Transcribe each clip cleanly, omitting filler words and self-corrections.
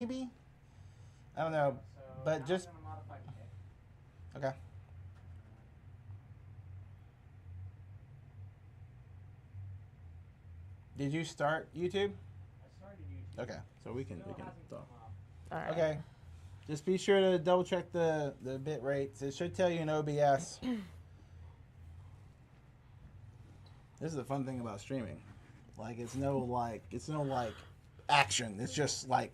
maybe. I don't know, So but now I'm just going to modify kick. okay. Did you start YouTube? I started YouTube. Okay, so we Still can hasn't talk. come up. All right. Okay, just be sure to double check the bit rates. It should tell you in OBS. This is the fun thing about streaming. Like it's no like action. It's just like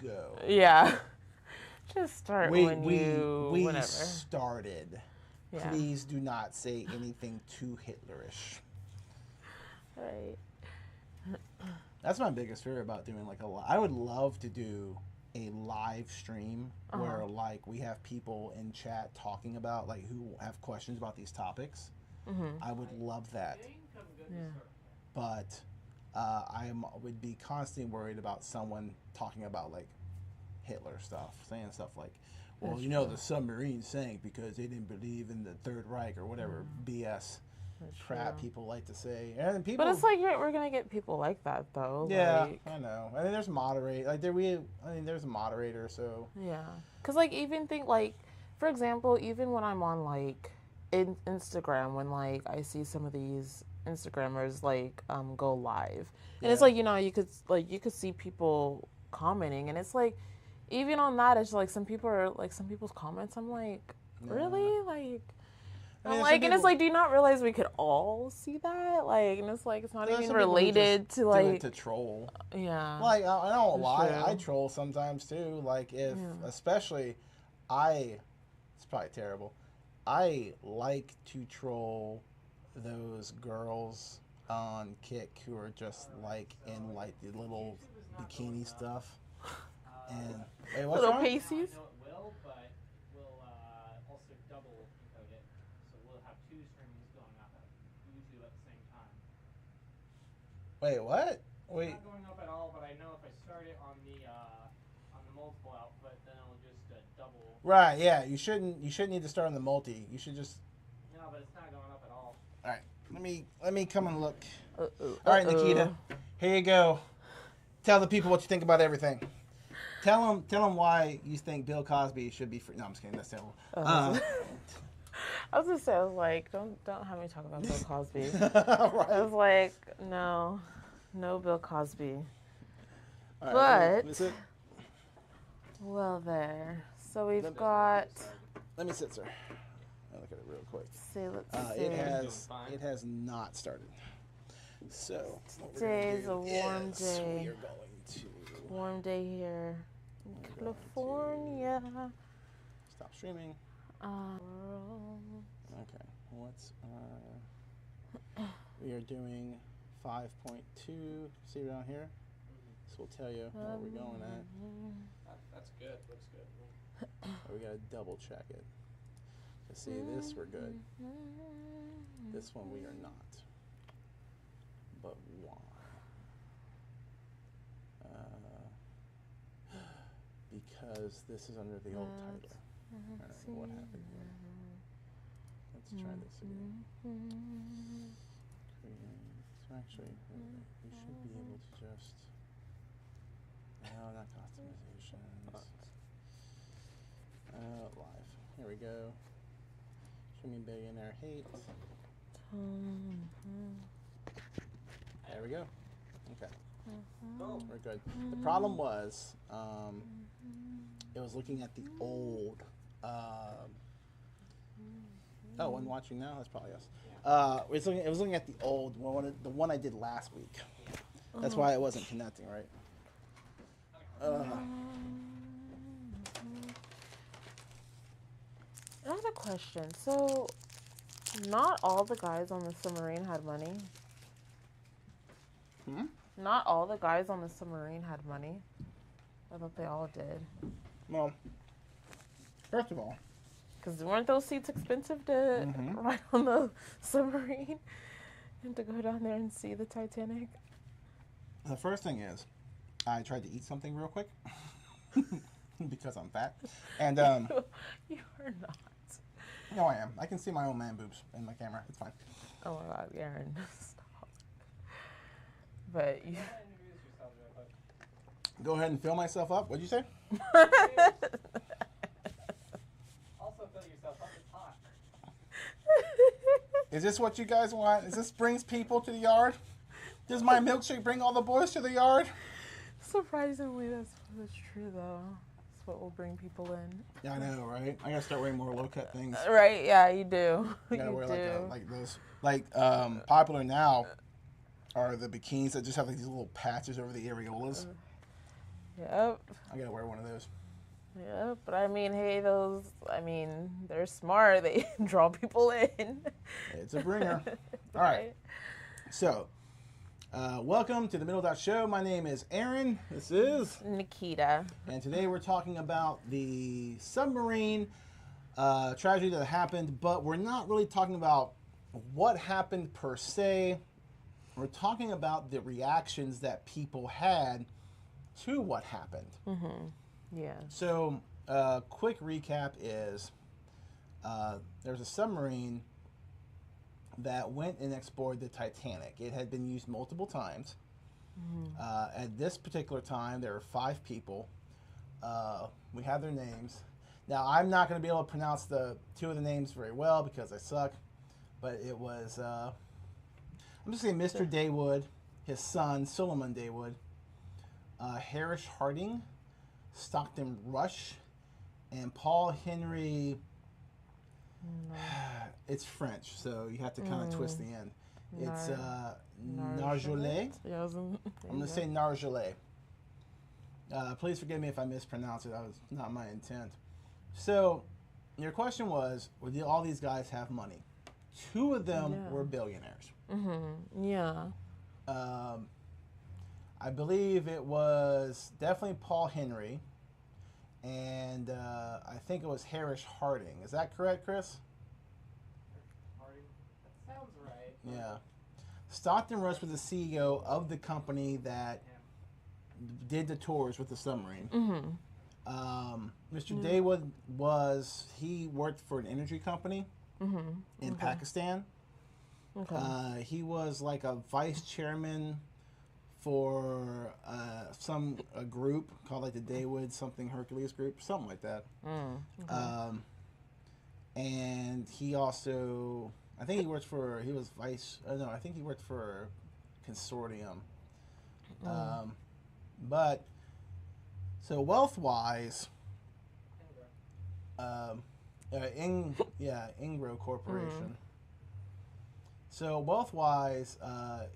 go. Yeah. Just start We when we you we whenever. started. Yeah. Please do not say anything too Hitlerish. Right. That's my biggest fear about doing like I would love to do a live stream where like we have people in chat talking about like who have questions about these topics. I would love that, I think I'm good Yeah. to start. but would be constantly worried about someone talking about like Hitler stuff, saying stuff like, well, That's you know, true. the submarine sank because they didn't believe in the Third Reich or whatever BS That's crap true. people like to say. And people, But it's like we're gonna get people like that though. yeah, Like, I know. I mean, there's moderate like there we. I mean, there's a moderator, so yeah. Cause like even think like, for example, even when I'm on like Instagram, when like I see some of these Instagrammers like go live, and it's Yeah. like you could see people commenting, and it's like even on that, it's like some people's comments. I'm like, Yeah. really like. I mean, I'm some like, and it's people- like, do you not realize we could all see that? Like, and it's like, it's not there's even some people who related just to do like, it to troll. yeah. Like I don't That's lie, true. I troll sometimes too. Like if Yeah. especially I, it's probably terrible. I like to troll those girls on Kick who are just like in like the little bikini stuff. And wait, what's Little wrong? pasties. I know it will, but it will also double encode it. So we'll have two streamings going up at YouTube at the same time. Wait, what? Wait. It's not going up at all, but I know if I start it on the multiple output, then it'll just double. Right, yeah. You shouldn't need to start on the multi. You should just. No, but it's not going up at all. All right. Let me come and look. Uh-oh. All right, Nikita. Here you go. Tell the people what you think about everything. Tell them why you think Bill Cosby should be free. No, I'm just kidding. That's terrible. I was gonna say, I was like, don't have me talk about Bill Cosby. I Right. was like, no Bill Cosby. All right, But let me sit. well, there. So Let we've me- got. Let me sit, sir. I'll look at it real quick. Let's see. It has not started. So what we're Today's gonna a do warm is day. We are going to Warm day here in California. stop streaming. World. Okay. What's we are doing 5.2. See around here. This will tell you where we're going at. That's good. Looks good. But we gotta double check it. To see this, we're good. This one we are not. But why? Because this is under the old title. I don't know what happened here. Let's try this again. So actually, we should be able to just. No, not customizations. Live. Here we go. Streaming Billionaire Hate. There we go. Okay. Boom. We're good. The problem was, it was looking at the old. Oh, one watching now? That's probably us. It was looking at the old one, the one I did last week. That's why it wasn't connecting, right? I have a question. So, not all the guys on the submarine had money. Not all the guys on the submarine had money. I thought they all did. Well, first of all, Because weren't those seats expensive to ride on the submarine and to go down there and see the Titanic? the first thing is, I tried to eat something real quick because I'm fat, and You are not. no, I am. I can see my own man boobs in my camera. It's fine. Oh my God, Aaron, stop. But you, Introduce yourself real quick. go ahead and fill myself up. What'd you say? Also fill yourself up with hot. Is this what you guys want? Is this brings people to the yard? Does my milkshake bring all the boys to the yard? Surprisingly, that's true though. That's what will bring people in. Yeah, I know, right? I gotta start wearing more low cut things. Right? Yeah, you do. I gotta You wear do. like those. Popular now are the bikinis that just have like these little patches over the areolas. Yep. I gotta wear one of those. Yeah, but I mean, hey, they're smart. They draw people in. It's a bringer. All right. So, welcome to the Middle Dot Show. My name is Aaron. This is Nikita. And today we're talking about the submarine tragedy that happened, but we're not really talking about what happened per se. We're talking about the reactions that people had to what happened. Mm-hmm. Yeah. So, quick recap is there's a submarine that went and explored the Titanic. It had been used multiple times. Mm-hmm. At this particular time, there were 5 people. We have their names. Now, I'm not going to be able to pronounce the 2 of the names very well because I suck. But it was, I'm just saying Mr. Daywood, his son, Solomon Daywood, Harris Harding, Stockton Rush, and Paul Henry. It's French, so you have to kind of twist the end. It's Narjolet. Yeah, I'm going to say Narjolet. Please forgive me if I mispronounce it. That was not my intent. So, your question was, would all these guys have money? 2 of them were billionaires. Mm-hmm. Yeah. I believe it was definitely Paul Henry, and I think it was Harris Harding. Is that correct, Chris? Harding. That sounds right. Yeah. Stockton Rush was the CEO of the company that did the tours with the submarine. Mm-hmm. Mr. Daywood he worked for an energy company in Pakistan. Okay. He was like a vice chairman for a group called like the Daywood something Hercules group, something like that. Okay. And he also, I think he worked for, he was vice, no, I think he worked for consortium. But, so wealth-wise, Ingro Corporation. So wealth-wise,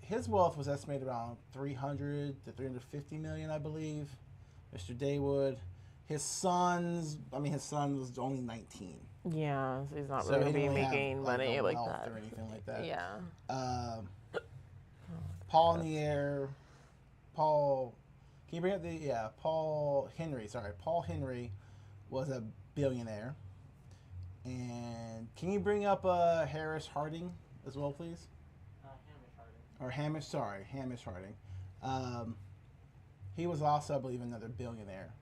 his wealth was estimated around 300 to 350 million, I believe. Mr. Daywood, his son was only 19. Yeah, so he's not So really he going to be didn't really making have, money a like wealth that. or anything like that. Yeah. Paul in the air. Paul, can you bring up Paul Henry, sorry. Paul Henry was a billionaire. And can you bring up Harris Harding as well, please? Hamish Harding. Or Hamish Harding. He was also, I believe, another billionaire.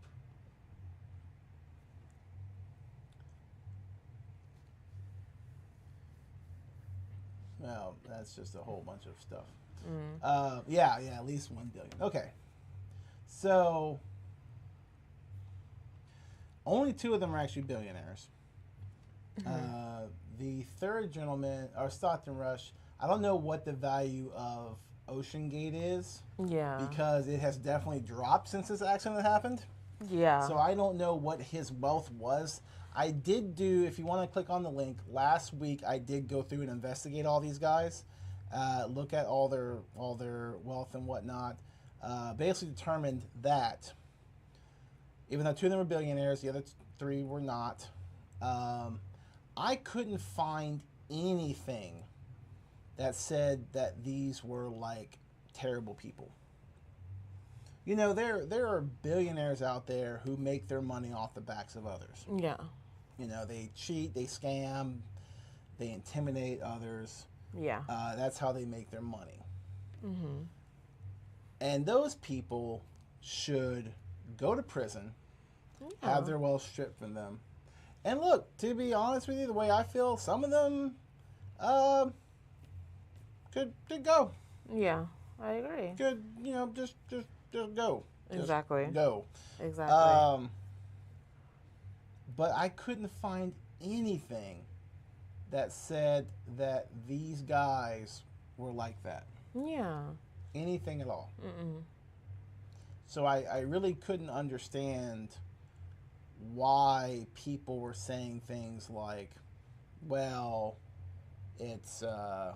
Well, that's just a whole bunch of stuff. Yeah, at least 1 billion. Okay. So, only 2 of them are actually billionaires. The third gentleman, or Stockton Rush, I don't know what the value of Ocean Gate is. Yeah. Because it has definitely dropped since this accident happened. Yeah. So I don't know what his wealth was. I did do, if you want to click on the link, last week I did go through and investigate all these guys, look at all their wealth and whatnot. Basically determined that even though 2 of them were billionaires, the other 3 were not. I couldn't find anything that said that these were like terrible people. You know, there are billionaires out there who make their money off the backs of others. Yeah. You know, they cheat, they scam, they intimidate others. Yeah. That's how they make their money. Mm-hmm. And those people should go to prison, have their wealth stripped from them. And look, to be honest with you, the way I feel, some of them could go. Yeah, I agree. Could, you know, just go. Exactly. Go. Exactly. But I couldn't find anything that said that these guys were like that. Yeah. Anything at all. Mm-mm. So I really couldn't understand why people were saying things like, well, it's, I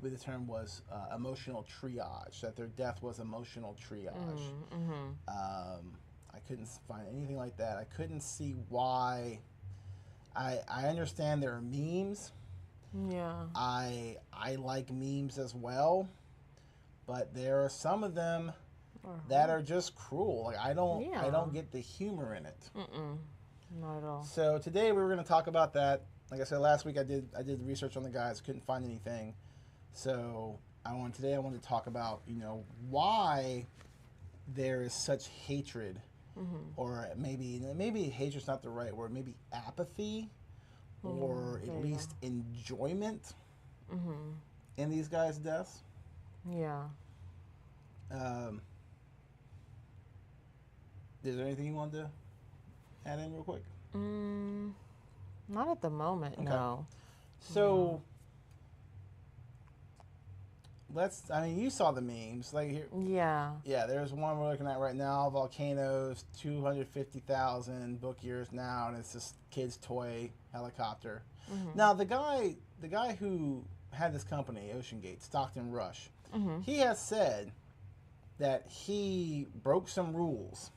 believe the term was emotional triage, that their death was emotional triage. Mm-hmm. I couldn't find anything like that. I couldn't see why. I understand there are memes. Yeah. I like memes as well, but there are some of them Uh-huh. that are just cruel. Like I Yeah. don't get the humor in it. Mm-mm. Not at all. So today we were going to talk about that. Like I said last week, I did research on the guys, couldn't find anything. So I wanted to talk about why there is such hatred, or maybe hatred's not the right word. Maybe apathy, or at least enjoyment in these guys' deaths. Yeah. Is there anything you wanted to add in real quick? Not at the moment. Okay. No. So you saw the memes like here. Yeah. Yeah, there's one we're looking at right now. Volcanoes, 250,000 book years now, and it's this kid's toy helicopter. Now the guy who had this company, Ocean Gate, Stockton Rush, he has said that he broke some rules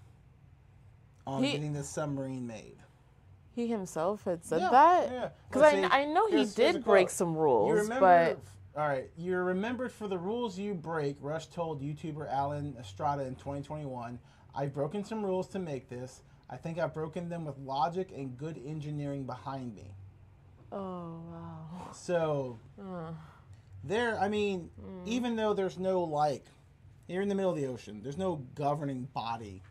on getting this submarine made. He himself had said Yeah, that? yeah. Because Let's see. I know he Here's a did break quote. some rules, You remember, but... all right, you're remembered for the rules you break, Rush told YouTuber Alan Estrada in 2021. I've broken some rules to make this. I think I've broken them with logic and good engineering behind me. Oh, wow. So, even though there's no, you're in the middle of the ocean, there's no governing body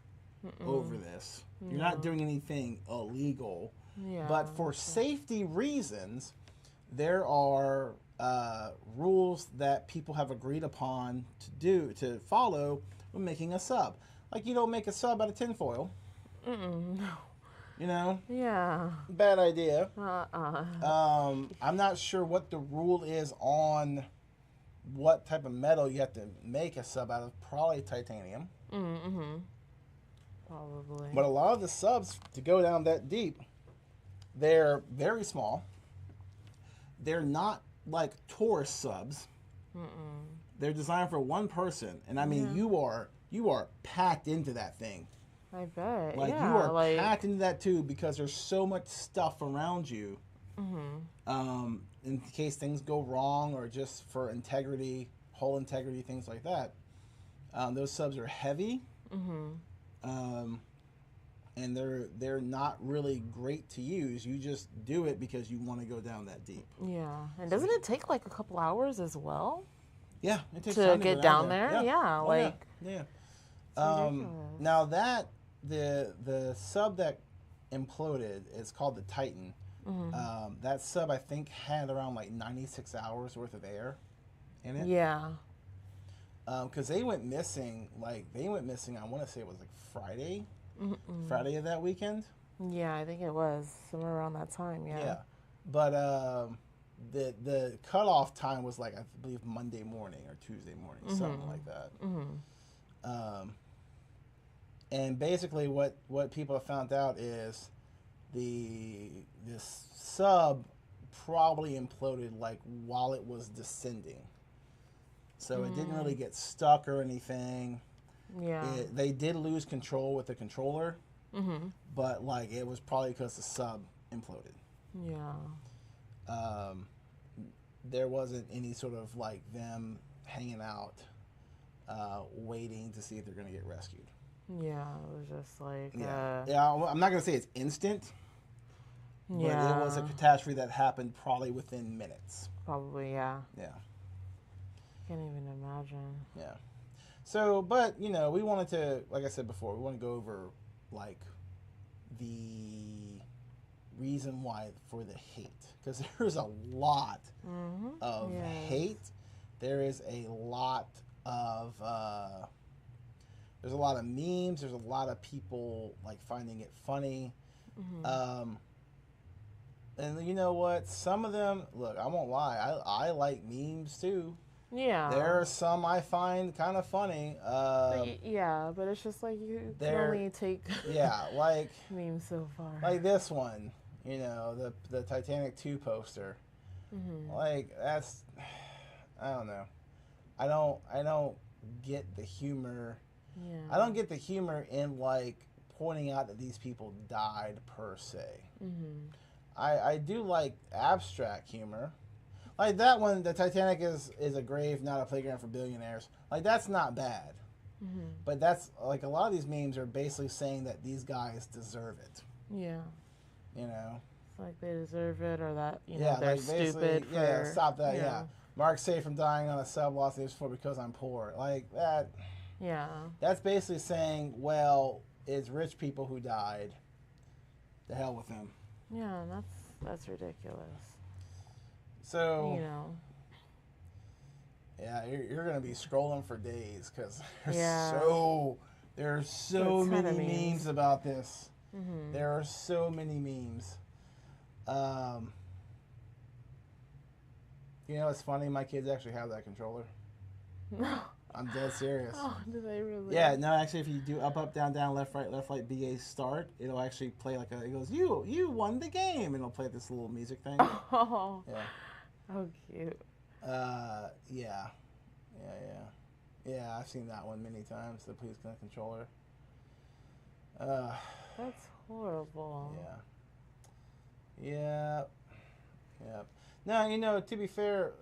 over this. You're not doing anything illegal. Yeah. But for safety reasons, there are rules that people have agreed upon to follow when making a sub. Like you don't make a sub out of tinfoil. No. You know? Yeah. Bad idea. Uh-uh. I'm not sure what the rule is on what type of metal you have to make a sub out of. Probably titanium. Mm-hmm. Probably. But a lot of the subs, to go down that deep, they're very small. They're not like tourist subs. They're designed for one person, and I mean you are packed into that thing. I bet. Like yeah, you are packed into that tube because there's so much stuff around you. In case things go wrong or just for integrity, hull integrity, things like that. Those subs are heavy. And they're not really great to use. You just do it because you want to go down that deep. Yeah. And doesn't it take like a couple hours as well? Yeah, it takes To time get go down there? Yeah, Oh, like... yeah. ridiculous. Now that the sub that imploded is called the Titan. That sub I think had around like 96 hours worth of air in it. Yeah. Because they went missing. I want to say it was like Friday of that weekend. Yeah, I think it was somewhere around that time. Yeah. Yeah, but the cutoff time was like I believe Monday morning or Tuesday morning, something like that. And basically, what people have found out is this sub probably imploded like while it was descending, so it didn't really get stuck or anything. Yeah. They did lose control with the controller, but like it was probably because the sub imploded. Yeah. There wasn't any sort of like them hanging out, waiting to see if they're going to get rescued. Yeah, it was just like... Yeah, I'm not going to say it's instant, but it was a catastrophe that happened probably within minutes. Probably, yeah. Yeah. Can't even imagine. Yeah. So, but, we wanted to, like I said before, we want to go over, like, the reason why for the hate. Because there's a lot of hate. There is a lot of There's a lot of memes. There's a lot of people like finding it funny. Um, and you know what? Some of them, look, I won't lie. I like memes too. Yeah. There are some I find kind of funny. Yeah, but it's just like you can There- only take Yeah, like memes so far. like this one. You know, the Titanic 2 poster. Like that's, I don't know. I don't get the humor. Yeah. I don't get the humor in like pointing out that these people died per se. I do like abstract humor. Like that one, the Titanic is a grave, not a playground for billionaires. Like that's not bad. But that's like a lot of these memes are basically saying that these guys deserve it. Yeah. You know? It's like they deserve it, or that Yeah, they're like basically, stupid. yeah, For, stop that. Yeah. Mark saved from dying on a sub lost his for because I'm poor. Like that. Yeah. That's basically saying, well, it's rich people who died. The hell with them. Yeah, that's ridiculous. So You know. yeah, you're gonna be scrolling for days because Yeah. there's so There's a ton many of memes. memes about this. There are so many memes. You know, it's funny. My kids actually have that controller. No. I'm dead serious. Oh, do they really? Yeah, no, actually, if you do up, down, down, left, right, BA start, it'll actually play like it goes, you won the game, and it'll play this little music thing. Oh. Yeah. Oh, cute. Yeah. Yeah, I've seen that one many times, the Please Connect controller. That's horrible. Yeah. Now, you know, to be fair,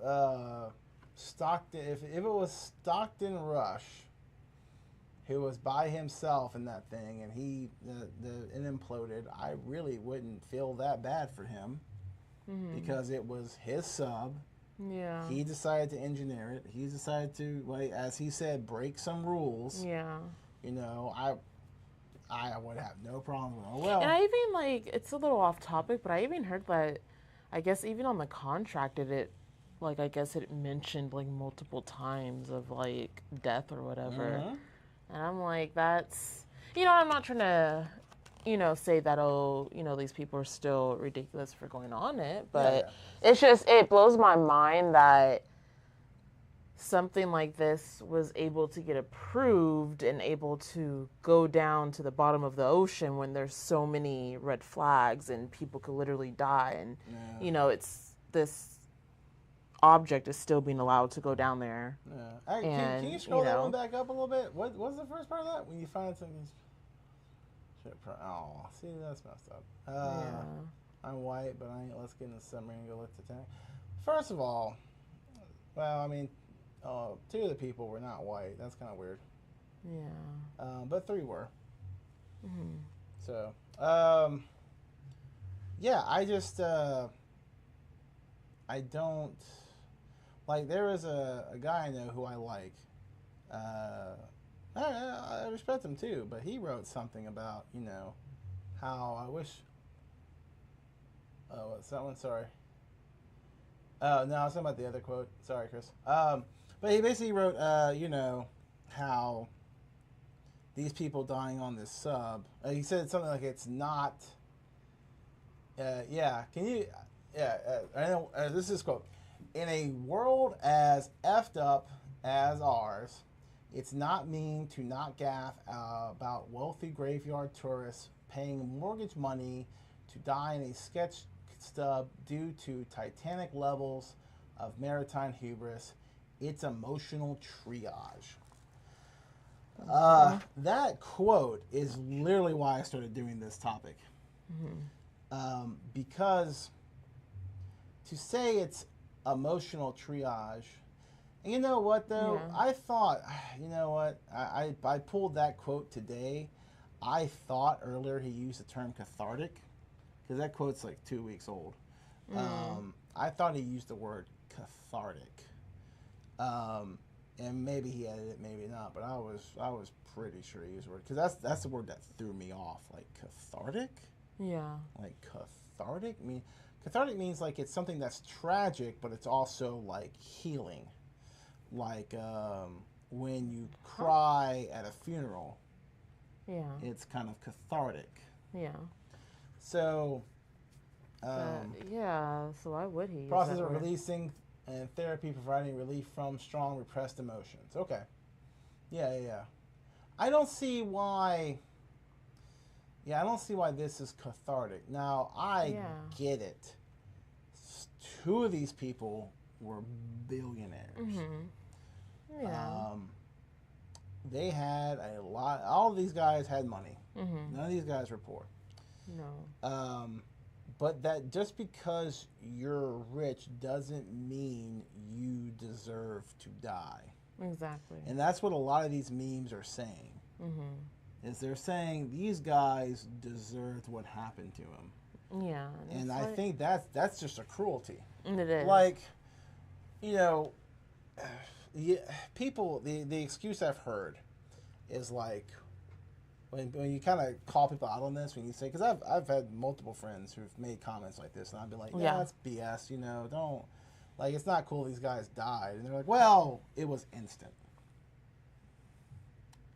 Stockton, if it was Stockton Rush, who was by himself in that thing, and it imploded, I really wouldn't feel that bad for him because it was his sub. Yeah. He decided to engineer it. He decided to, like, as he said, break some rules. Yeah. You know, I would have no problem with it. Oh, well. And I even, like, it's a little off topic, but I even heard that, I guess even on the contract, it mentioned, like, multiple times of, like, death or whatever. And I'm like, that's, I'm not trying to, say that, these people are still ridiculous for going on it. But it's just, it blows my mind that something like this was able to get approved and able to go down to the bottom of the ocean when there's so many red flags and people could literally die. And, it's this object is still being allowed to go down there. Yeah. Can you scroll that one back up a little bit? What was the first part of that? When you find something. Oh, see, that's messed up. I'm white, but let's get in the submarine and go look at the tank. First of all, well, I mean, two of the people were not white. That's kind of weird. Yeah. But three were. So, yeah, I just, I don't, like, there is a guy I know who I like. I respect him too, but he wrote something about, how I wish. Oh, what's that one? Sorry. Oh, no, I was talking about the other quote. Sorry, Chris. But he basically wrote, how these people dying on this sub. He said something like it's not. Yeah, can you? Yeah, I know. This is his quote. In a world as effed up as ours, it's not mean to not gaff about wealthy graveyard tourists paying mortgage money to die in a sketch stub due to Titanic levels of maritime hubris. It's emotional triage. That quote is literally why I started doing this topic. Because to say it's emotional triage, and you know what though? Yeah. I thought, you know what? I pulled that quote today. I thought earlier he used the term cathartic, because that quote's like 2 weeks old. I thought he used the word cathartic. And maybe he added it, maybe not, but I was pretty sure he used the word, because that's the word that threw me off. Like cathartic? Yeah. Like cathartic? Cathartic means like it's something that's tragic, but it's also like healing. Like when you cry at a funeral, Yeah. it's kind of cathartic. Yeah. So, yeah. So why would he? use process that of word? releasing and therapy providing relief from strong repressed emotions. Okay. Yeah. I don't see why. Yeah, I don't see why this is cathartic. Now, I Yeah. get it. Two of these people were billionaires. Mm-hmm. Yeah. They had a lot. All of these guys had money. Mm-hmm. None of these guys were poor. No. But that just because you're rich doesn't mean you deserve to die. Exactly. And that's what a lot of these memes are saying. Mm-hmm. Is they're saying these guys deserved what happened to them. Yeah. And I think that's just a cruelty. It is. Like, you know, people, the excuse I've heard is like, when you kind of call people out on this, when you say, because I've had multiple friends who've made comments like this, and I've been like, yeah, that's BS, you know, don't, like, it's not cool these guys died. And they're like, well, it was instant.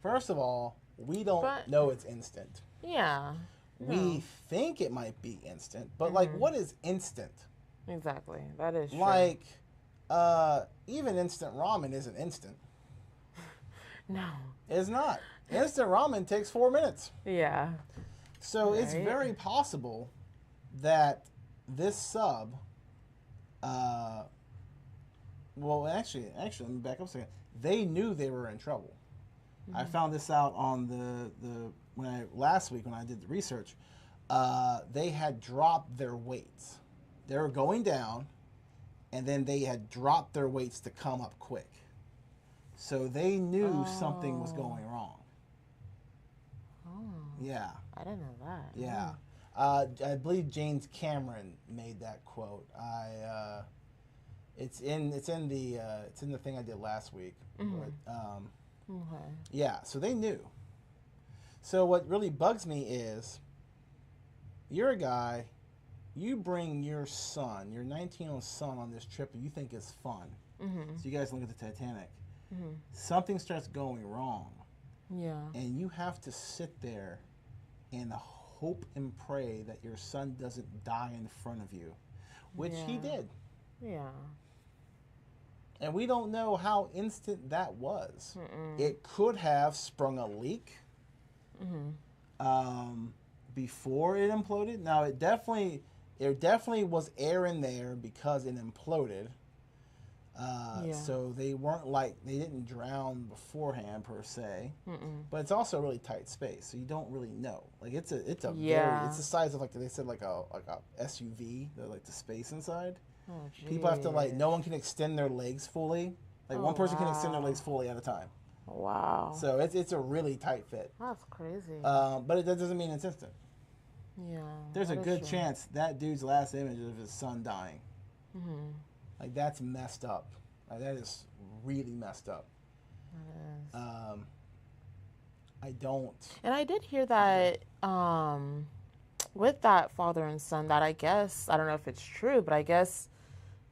First of all, we don't know it's instant. Yeah. We think it might be instant, but like, what is instant? Exactly. That is true. Like, even instant ramen isn't instant. No. It's not. Instant ramen takes 4 minutes. Yeah. So it's very possible that this sub, well, actually, let me back up a second. They knew they were in trouble. I found this out on last week when I did the research. They had dropped their weights. They were going down, and then they had dropped their weights to come up quick. So they knew something was going wrong. Yeah. I didn't know that. Yeah. I believe James Cameron made that quote. It's in the thing I did last week. But, Okay. yeah, so they knew. So what really bugs me is you're a guy, you bring your son, your 19-year-old son on this trip that you think is fun. So you guys look at the Titanic. Something starts going wrong. Yeah. And you have to sit there and hope and pray that your son doesn't die in front of you, which he did. Yeah. And we don't know how instant that was. It could have sprung a leak before it imploded. Now, it definitely was air in there because it imploded. So they didn't drown beforehand per se, but it's also a really tight space, so you don't really know. Like it's the size of, like they said, like a SUV, like the space inside. Oh, People have to no one can extend their legs fully. Like one person can extend their legs fully at a time. Wow. So it's a really tight fit. That's crazy. But that doesn't mean it's instant. Yeah. There's a good chance that dude's last image is of his son dying. Like, that's messed up. Like, that is really messed up. That is. I don't. And I did hear that with that father and son, that I guess, I don't know if it's true, but I guess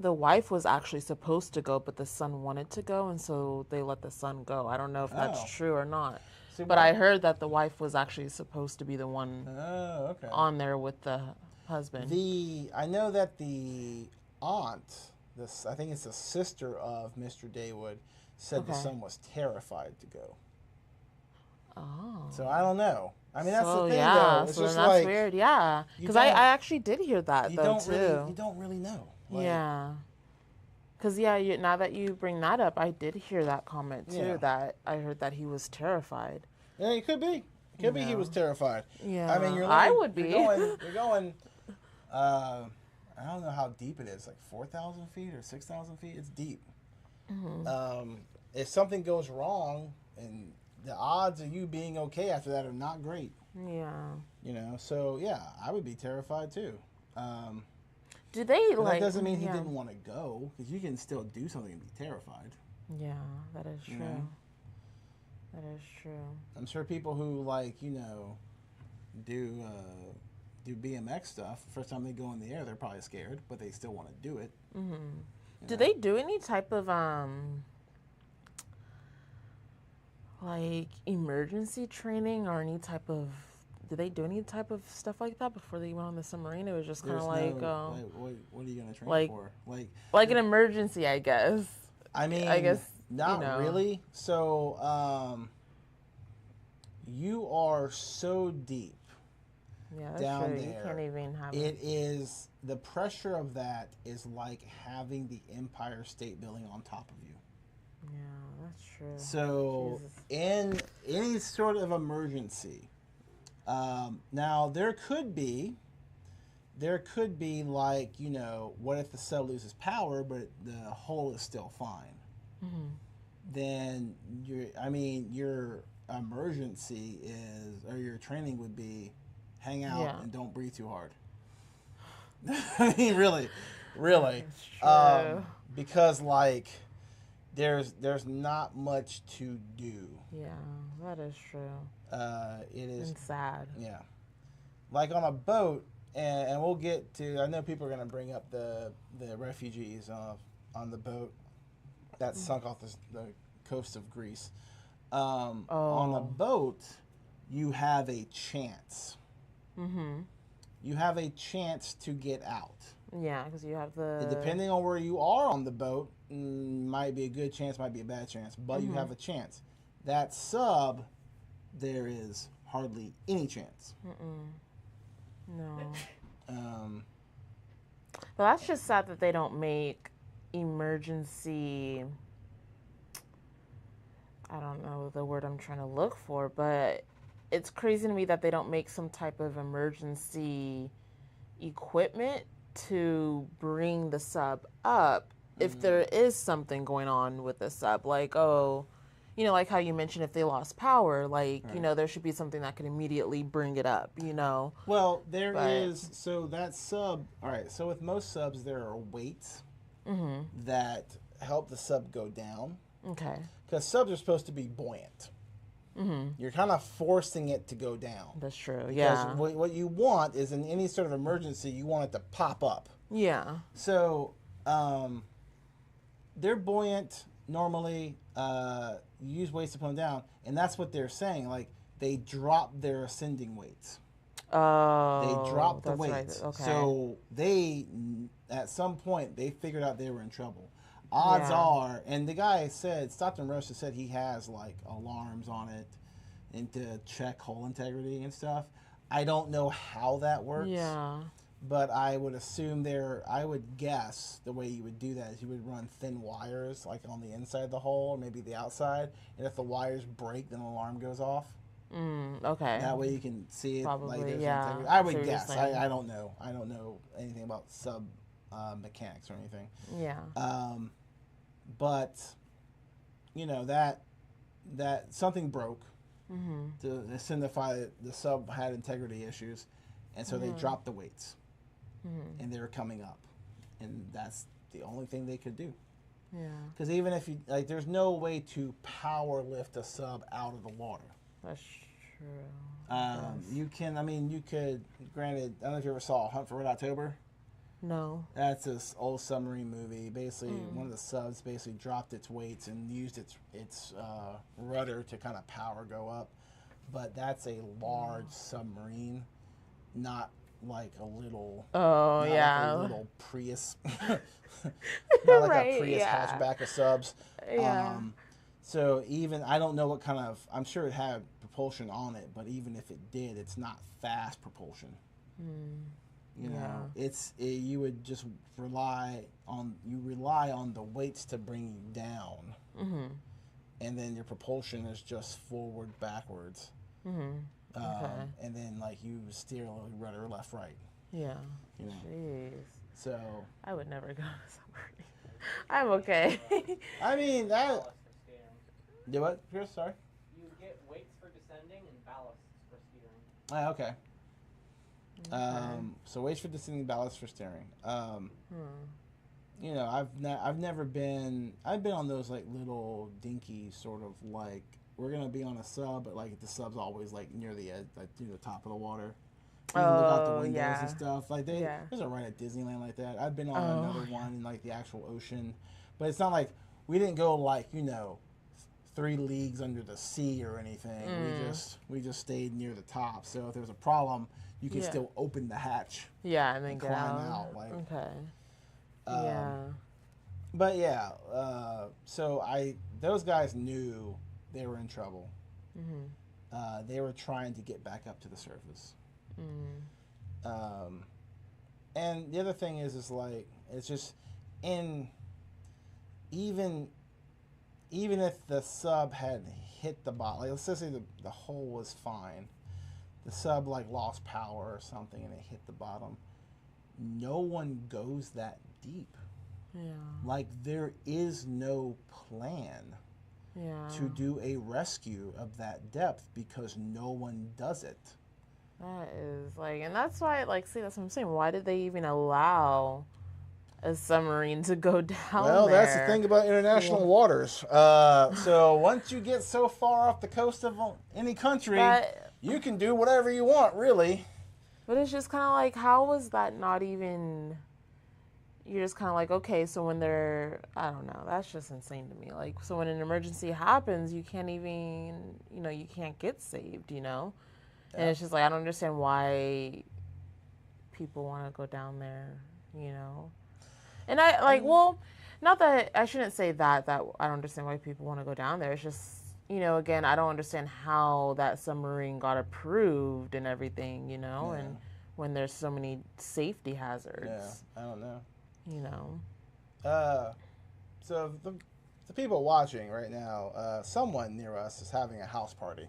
the wife was actually supposed to go, but the son wanted to go, and so they let the son go. I don't know if that's true or not. But I heard that the wife was actually supposed to be the one on there with the husband. I know that the aunt, I think it's the sister of Mr. Daywood, said the son was terrified to go. Oh. So I don't know. I mean, that's the thing, yeah, though. It's so just that's like, weird, yeah. Because I actually did hear that, you though, too. You don't really know. Like, yeah. Because, now that you bring that up, I did hear that comment, too, that I heard that he was terrified. Yeah, it could be. It could be he was terrified. Yeah. I mean, I would be. You're going, I don't know how deep it is, like 4,000 feet or 6,000 feet. It's deep. If something goes wrong, and the odds of you being okay after that are not great. Yeah. So yeah, I would be terrified too. Do they that doesn't mean he didn't want to go, because you can still do something and be terrified. Yeah, that is true. That is true. I'm sure people who do BMX stuff, the first time they go in the air, they're probably scared, but they still want to do it. Do they do any type of like emergency training or any type of? Did they do any type of stuff like that before they went on the submarine? It was just kind There's of like, no like, what are you gonna train like for? like an emergency, I guess. I I mean, guess you not know. really. So, you are so deep Yeah, that's down true. You can't there. even have It is the pressure of that is like having the Empire State Building on top of you. Yeah, that's true. So, Jesus. in any sort of emergency, now there could be like, what if the cell loses power, but the hull is still fine? Mm-hmm. Then your emergency is, or your training would be, hang out Yeah, and don't breathe too hard. I mean, really, really, that's true. because like there's not much to do. Yeah, that is true. It is, And sad. yeah, like on a boat, and we'll get to. I know people are gonna bring up the refugees on the boat that sunk off the coast of Greece. On a Oh. boat, you have a chance. Mm-hmm. You have a chance to get out. Yeah, because you have the. Depending on where you are on the boat, might be a good chance, might be a bad chance, but you have a chance. That sub, there is hardly any chance. No. Um, But that's just sad that they don't make emergency. I don't know the word I'm trying to look for, but it's crazy to me that they don't make some type of emergency equipment to bring the sub up if there is something going on with the sub. Like, oh, like how you mentioned if they lost power, like, Right. there should be something that could immediately bring it up. well, there But, is, so that sub, all right, so with most subs, there are weights that help the sub go down. okay. Because subs are supposed to be buoyant. You're kind of forcing it to go down. That's true. Because Yeah. what you want is, in any sort of emergency, you want it to pop up. Yeah. So they're buoyant normally. You use weights to pull them down, and that's what they're saying. Like, they drop their ascending weights. Oh. They dropped the that's weights. right. Okay. So they, at some point, they figured out they were in trouble. Odds Yeah. are, and the guy said, Stockton Rosa said he has like alarms on it and to check hull integrity and stuff. I don't know how that works. Yeah. But I would assume I would guess the way you would do that is you would run thin wires like on the inside of the hull, maybe the outside, and if the wires break, then an alarm goes off. Okay. That way you can see it. Probably, like there's yeah. integrity. I I see would what you're guess. saying. I don't know. I don't know anything about sub mechanics or anything. Yeah. But that something broke to signify that the sub had integrity issues, and so they dropped the weights, and they were coming up, and that's the only thing they could do. Yeah. Because even if you there's no way to power lift a sub out of the water. That's true. You can. I mean, you could. Granted, I don't know if you ever saw Hunt for Red October. No. That's this old submarine movie. Basically, one of the subs basically dropped its weights and used its rudder to kind of power go up. But that's a large submarine, not like a little. Oh not yeah. Like a little Prius. Not like Right, a Prius yeah. hatchback of subs. Yeah. So even I don't know what kind of. I'm sure it had propulsion on it, but even if it did, it's not fast propulsion. You know, you would just rely on the weights to bring you down, and then your propulsion is just forward, backwards, and then like you steer rudder left, right. Yeah. You know, Jeez. so I would never go to submarine. I'm okay. I mean that. Ballast for steering. Do what, Chris? Sorry. You get weights for descending and ballasts for steering. Okay. So weights for descending, ballast for steering. You know, I've never been. I've been on those like little dinky sort of like we're gonna be on a sub, but like the sub's always like near the edge, like near the top of the water. You can look out the windows and stuff. Like there's a ride at Disneyland like that. I've been on another one in like the actual ocean, but it's not like we didn't go like 3 leagues under the sea or anything. We just stayed near the top. So if there was a problem, you can Yeah. still open the hatch. Yeah, and then And get climb out. out, like, Okay. Um, Yeah. But yeah, so those guys knew they were in trouble. They were trying to get back up to the surface. And the other thing is like, it's just in even if the sub had hit the bottom, like let's just say the hole was fine, the sub like lost power or something and it hit the bottom, no one goes that deep. Yeah. Like there is no plan Yeah. to do a rescue of that depth because no one does it. That is like, and that's why, like, see, that's what I'm saying. Why did they even allow a submarine to go down Well, there? that's the thing about international waters. So once you get so far off the coast of any country, you can do whatever you want, really. But it's just kind of like, how was that not even? You're just kind of like, okay, so when they're, I don't know, that's just insane to me. Like, so when an emergency happens, you can't even, you can't get saved, And it's just like, I don't understand why people want to go down there, And I, like, well, not that, I shouldn't say that I don't understand why people want to go down there. It's just, again, I don't understand how that submarine got approved and everything, and when there's so many safety hazards. Yeah, I don't know. So the people watching right now, someone near us is having a house party,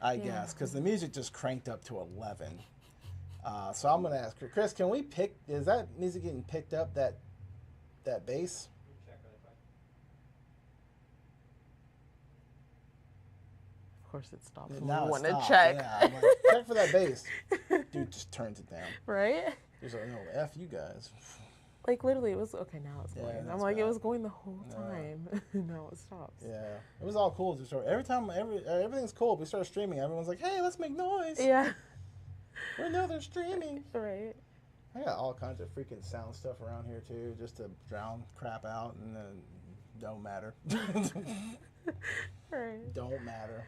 I guess, because the music just cranked up to 11. So I'm gonna ask her, Chris, can we pick? Is that music getting picked up? That bass? Check really quick. Of course it stops. Now We it want to stopped. check. Yeah, I'm like, check for that bass. Dude just turns it down. Right? He's like, no, F you guys. Like, literally, it was, okay, now it's going. Yeah, I'm that's like, bad. it was going the whole time. Now it stops. Yeah, it was all cool. Just every time, everything's cool. We start streaming. Everyone's like, "Hey, let's make noise." Yeah. We know they're streaming. Right. I got all kinds of freaking sound stuff around here too, just to drown crap out, and then don't matter. Right. Don't matter.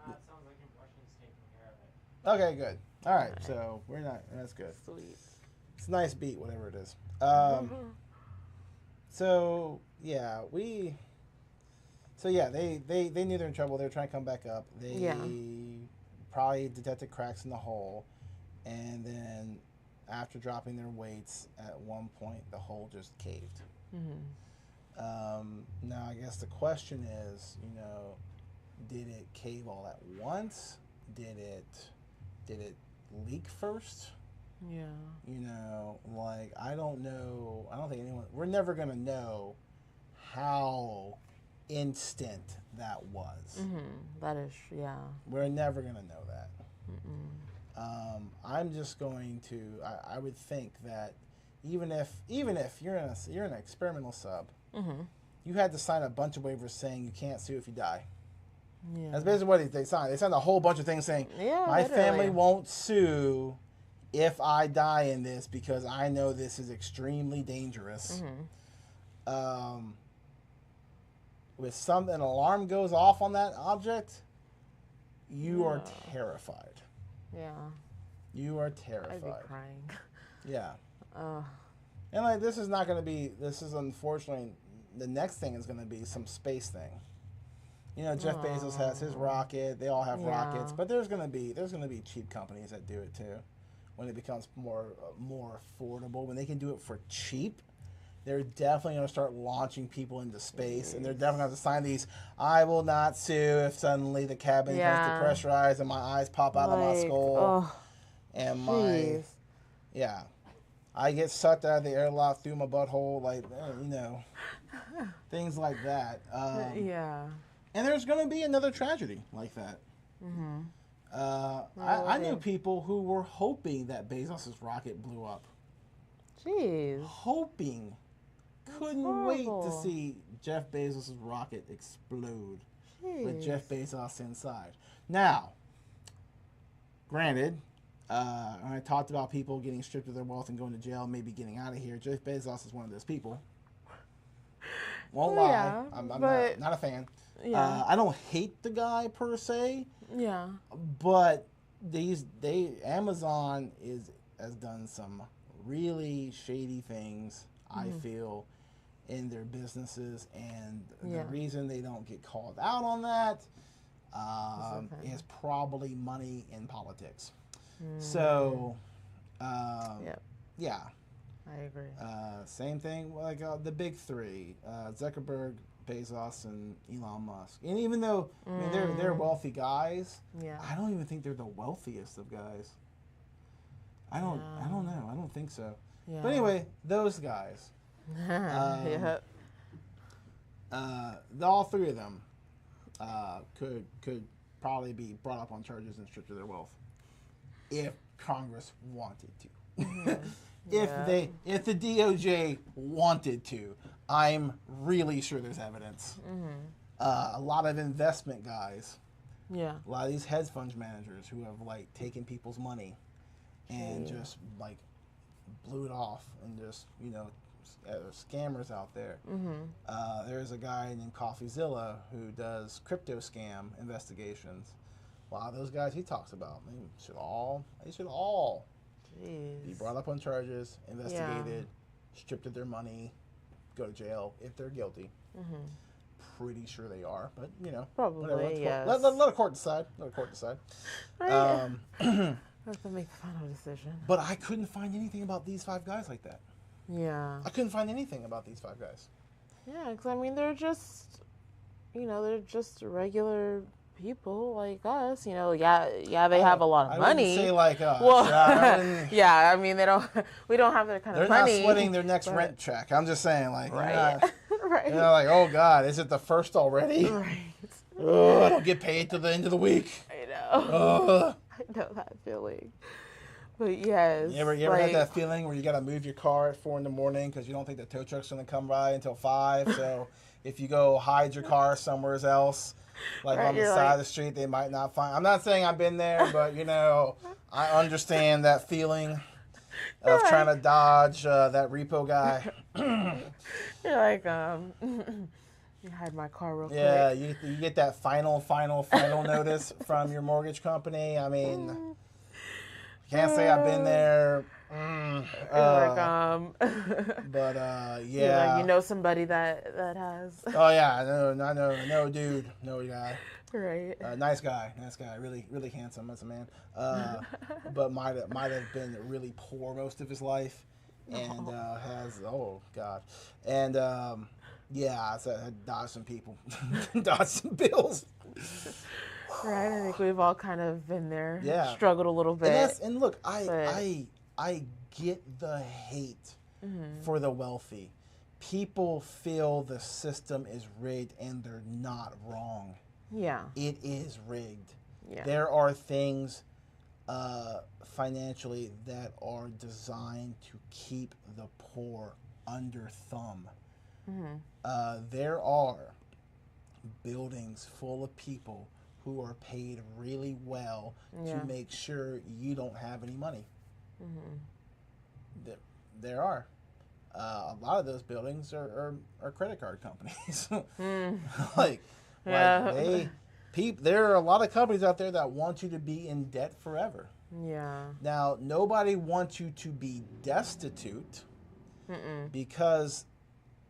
That sounds like impressions taking care of it. Okay, good. All right, so we're not. That's good. Sweet. It's a nice beat, whatever it is. So yeah, they knew they're in trouble. They were trying to come back up. They probably detected cracks in the hull, and then after dropping their weights, at one point the hull just caved. Now I guess the question is, did it cave all at once? Did it leak first? Yeah. Like, I don't know. I don't think we're never going to know how instant that was. That is, yeah. We're never going to know that. I'm just going to, I would think that even if you're in an experimental sub, you had to sign a bunch of waivers saying you can't sue if you die. Yeah. That's basically what they signed. They signed a whole bunch of things saying, my literally. family won't sue if I die in this because I know this is extremely dangerous. With an alarm goes off on that object, you are terrified. Yeah. You are terrified. I'd be crying. Yeah. And like, this is unfortunately, the next thing is going to be some space thing. Jeff Bezos has his rocket. They all have rockets, but there's going to be cheap companies that do it too. When it becomes more affordable, when they can do it for cheap, they're definitely going to start launching people into space, and they're definitely going to sign these. I will not sue if suddenly the cabin comes to pressurize and my eyes pop out of my skull, and I get sucked out of the airlock through my butthole, like things like that. And there's going to be another tragedy like that. I knew people who were hoping that Bezos' rocket blew up. Jeez. Hoping. Couldn't wait to see Jeff Bezos' rocket explode with Jeff Bezos inside. Now, granted, When I talked about people getting stripped of their wealth and going to jail, maybe getting out of here, Jeff Bezos is one of those people. Won't lie, Yeah, I'm but not a fan. yeah, I don't hate the guy per se, yeah, but Amazon has done some really shady things. I feel in their businesses, and yeah. the reason they don't get called out on that Okay. is probably money in politics. So, Yep, yeah, I agree. same thing like the big three: Zuckerberg, Bezos, and Elon Musk. And even though I mean they're wealthy guys, Yeah. I don't even think they're the wealthiest of guys. I don't know. I don't think so. Yeah. But anyway, those guys. Yep. All three of them could probably be brought up on charges and stripped of their wealth if Congress wanted to. If the DOJ wanted to, I'm really sure there's evidence. A lot of investment guys, Yeah. a lot of these hedge fund managers who have like taken people's money and just like blew it off and just scammers out there. There's a guy named CoffeeZilla who does crypto scam investigations. A lot of those guys he talks about, they should all Jeez. be brought up on charges, investigated, stripped of their money, go to jail if they're guilty. Pretty sure they are, but Probably, whatever. yes. Let a court decide. Let a court decide. Let them make the final decision. But I couldn't find anything about these five guys like that. Yeah. I couldn't find anything about these five guys. Yeah, because I mean, they're just, they're just regular people like us. Yeah, they have a lot of I money. wouldn't say like us. Well, Yeah, yeah, I mean, we don't have that kind they're of money. not sweating their next rent check. I'm just saying, like, Right. Right. like, oh God, is it the first already? Right. Oh, I don't get paid till the end of the week. I know. Ugh. I know that feeling. But yes. You ever had that feeling where you got to move your car at 4 a.m. because you don't think the tow truck's going to come by until 5? So if you go hide your car somewhere else, like on the side of the street, they might not find. I'm not saying I've been there, but I understand that feeling of trying to dodge that repo guy. You're like, you hide my car real quick. Yeah, you get that final notice from your mortgage company. I mean, can't say I've been there. But yeah. You know somebody that has. Oh yeah, no dude, no guy. Right. Nice guy, really, really handsome as a man. But might have been really poor most of his life, and has yeah, so I dodged some people, dodged some bills. Right, I think we've all kind of been there. Yeah. Struggled a little bit. And look, I get the hate for the wealthy. People feel the system is rigged, and they're not wrong. Yeah. It is rigged. Yeah. There are things financially that are designed to keep the poor under thumb. There are buildings full of people who are paid really well to make sure you don't have any money. There are. A lot of those buildings are credit card companies. There are a lot of companies out there that want you to be in debt forever. Yeah. Now, nobody wants you to be destitute because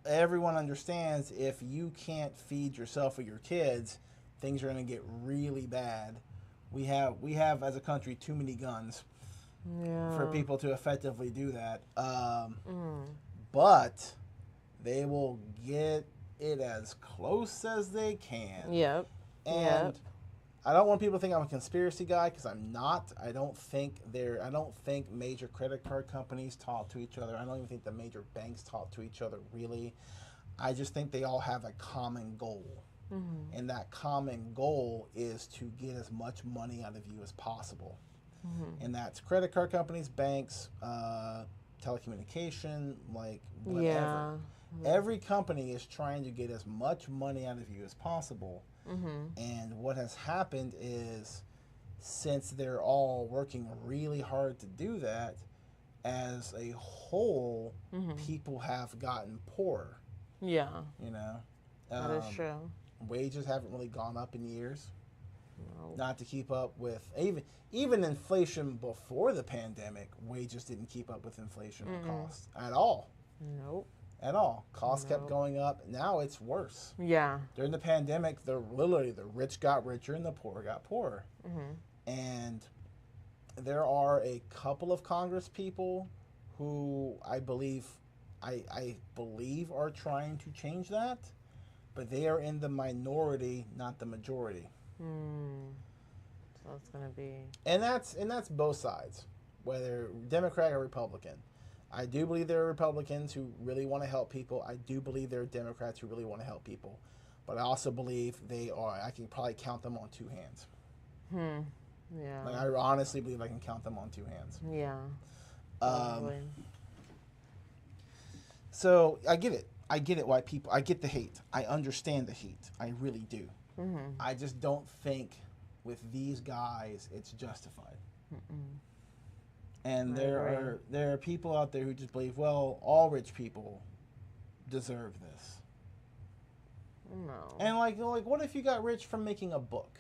everyone understands if you can't feed yourself or your kids, things are going to get really bad. We have as a country too many guns for people to effectively do that. But they will get it as close as they can. Yep. And I don't want people to think I'm a conspiracy guy because I'm not. I don't think major credit card companies talk to each other. I don't even think the major banks talk to each other really. I just think they all have a common goal. And that common goal is to get as much money out of you as possible. And that's credit card companies, banks, telecommunication, like whatever. Yeah. Every company is trying to get as much money out of you as possible. And what has happened is since they're all working really hard to do that, as a whole, people have gotten poorer. Yeah, You know, that is um, true. wages haven't really gone up in years. No. Not to keep up with even inflation before the pandemic, wages didn't keep up with inflation or costs at all. Nope. At all, costs kept Nope. going up. Now it's worse. Yeah. During the pandemic, literally the rich got richer and the poor got poorer. And there are a couple of Congress people who I believe are trying to change that, but they are in the minority, not the majority. So it's gonna be. And that's both sides, whether Democrat or Republican. I do believe there are Republicans who really want to help people. I do believe there are Democrats who really want to help people. But I also believe I can probably count them on two hands. Yeah. Like, I honestly believe I can count them on two hands. Yeah. So I get it. I get it why people, I get the hate. I understand the hate. I really do. I just don't think with these guys it's justified. And there are people out there who just believe, well, all rich people deserve this. No. And like what if you got rich from making a book?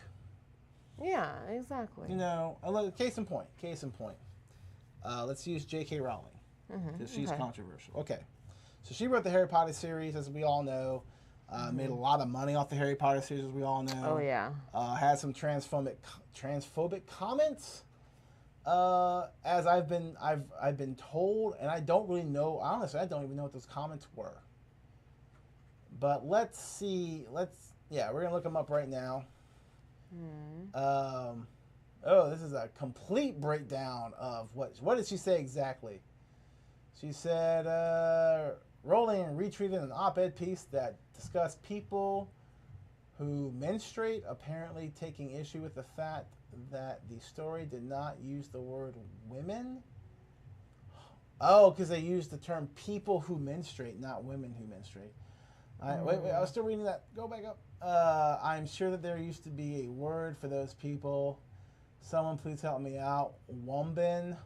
Yeah, exactly. You know, case in point. Let's use J.K. Rowling because she's controversial. Okay, so she wrote the Harry Potter series, as we all know. Made a lot of money off the Harry Potter series, as we all know. Oh yeah. Had some transphobic comments. As I've been told, and I don't really know. Honestly, I don't even know what those comments were. But let's see. We're gonna look them up right now. This is a complete breakdown of what did she say exactly? She said Rowling retweeted an op-ed piece that discussed people who menstruate, apparently taking issue with the fact that the story did not use the word women. Oh, because they used the term people who menstruate, not women who menstruate. Wait, I was still reading that. Go back up. I'm sure that there used to be a word for those people. Someone please help me out. Wombin,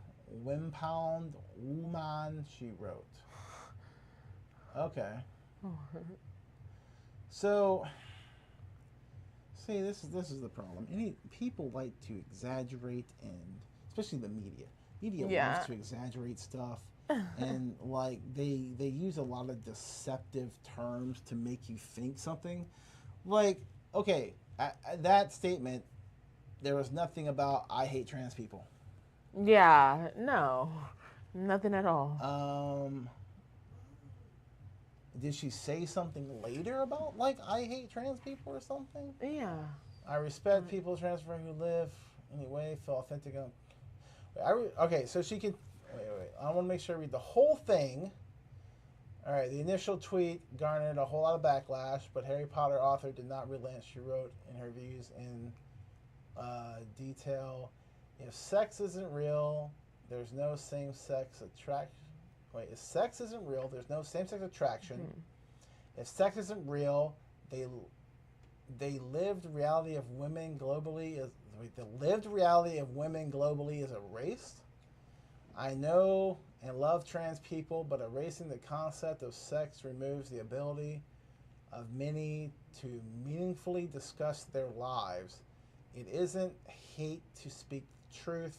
wimpound, woman, she wrote. Okay. So, see, this is the problem. People like to exaggerate, and especially the media. Media loves to exaggerate stuff, and like they use a lot of deceptive terms to make you think something. Like, okay, that statement, there was nothing about I hate trans people. Yeah. No. Nothing at all. Did she say something later about like I hate trans people or something? Yeah. I respect people transferring who live anyway, feel authentic. Okay, so she can. Wait. I want to make sure I read the whole thing. All right, the initial tweet garnered a whole lot of backlash, but Harry Potter author did not relent. She wrote in her views in detail. If sex isn't real, there's no same-sex attraction. Wait, if sex isn't real, there's no same-sex attraction. If sex isn't real, the lived reality of women globally is erased. I know and love trans people, but erasing the concept of sex removes the ability of many to meaningfully discuss their lives. It isn't hate to speak the truth.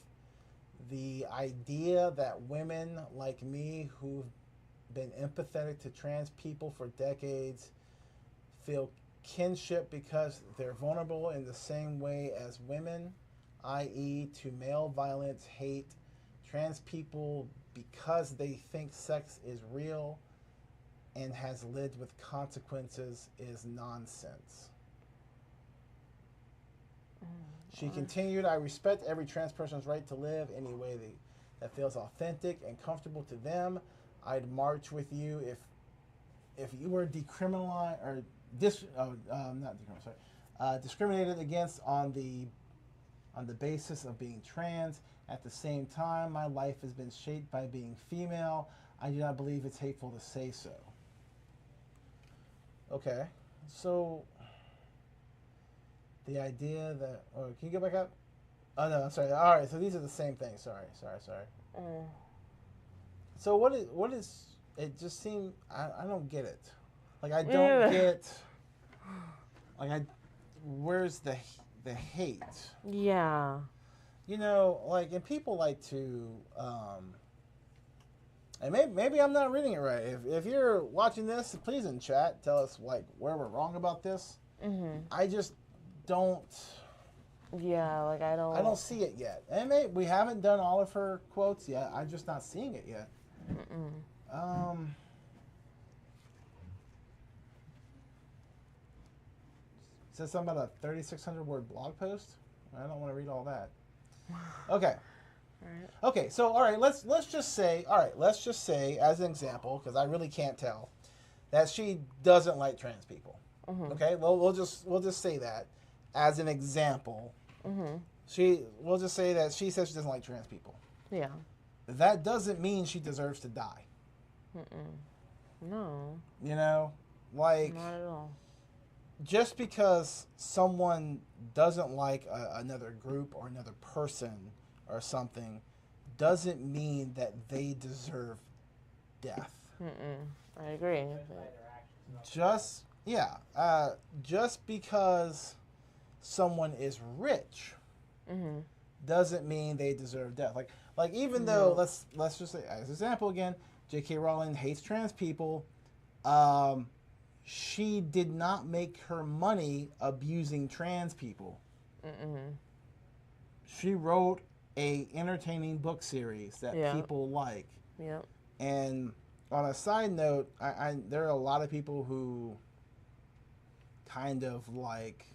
The idea that women like me who've been empathetic to trans people for decades feel kinship because they're vulnerable in the same way as women, i.e. to male violence, hate trans people because they think sex is real and has lived with consequences is nonsense. She continued, I respect every trans person's right to live any way that feels authentic and comfortable to them. I'd march with you if you were decriminalized or discriminated against on the basis of being trans. At the same time, my life has been shaped by being female. I do not believe it's hateful to say so. Okay, so the idea that... Oh, can you go back up? Oh no, I'm sorry. All right, so these are the same thing. Sorry. Mm. So what is? It just seemed I don't get it. Like I don't Yeah. get. Like I, where's the hate? Yeah. You know, like and people like to. And maybe I'm not reading it right. If you're watching this, please in chat tell us like where we're wrong about this. Mhm. I just don't. Yeah, like I I don't don't. see it yet. And we haven't done all of her quotes yet. I'm just not seeing it yet. Mm-mm. Um, says something about a 3,600 word blog post. I don't want to read all that. Okay. Right. Okay. So all right. Let's just say. All right. Let's just say as an example, because I really can't tell, that she doesn't like trans people. Mhm. Okay. Well, we'll just say that as an example. Mhm. We'll just say that she says she doesn't like trans people. Yeah. That doesn't mean she deserves to die. Mm-mm. No. You know, like Not at all. just because someone doesn't like another group or another person or something doesn't mean that they deserve death. Mm-mm. I agree. Judged by their actions, not Just because someone is rich Mhm. doesn't mean they deserve death. Like even though No. let's just say as an example again, J.K. Rowling hates trans people. She did not make her money abusing trans people. Mm-mm. She wrote a entertaining book series that Yeah. people like. Yep. And on a side note, there are a lot of people who kind of like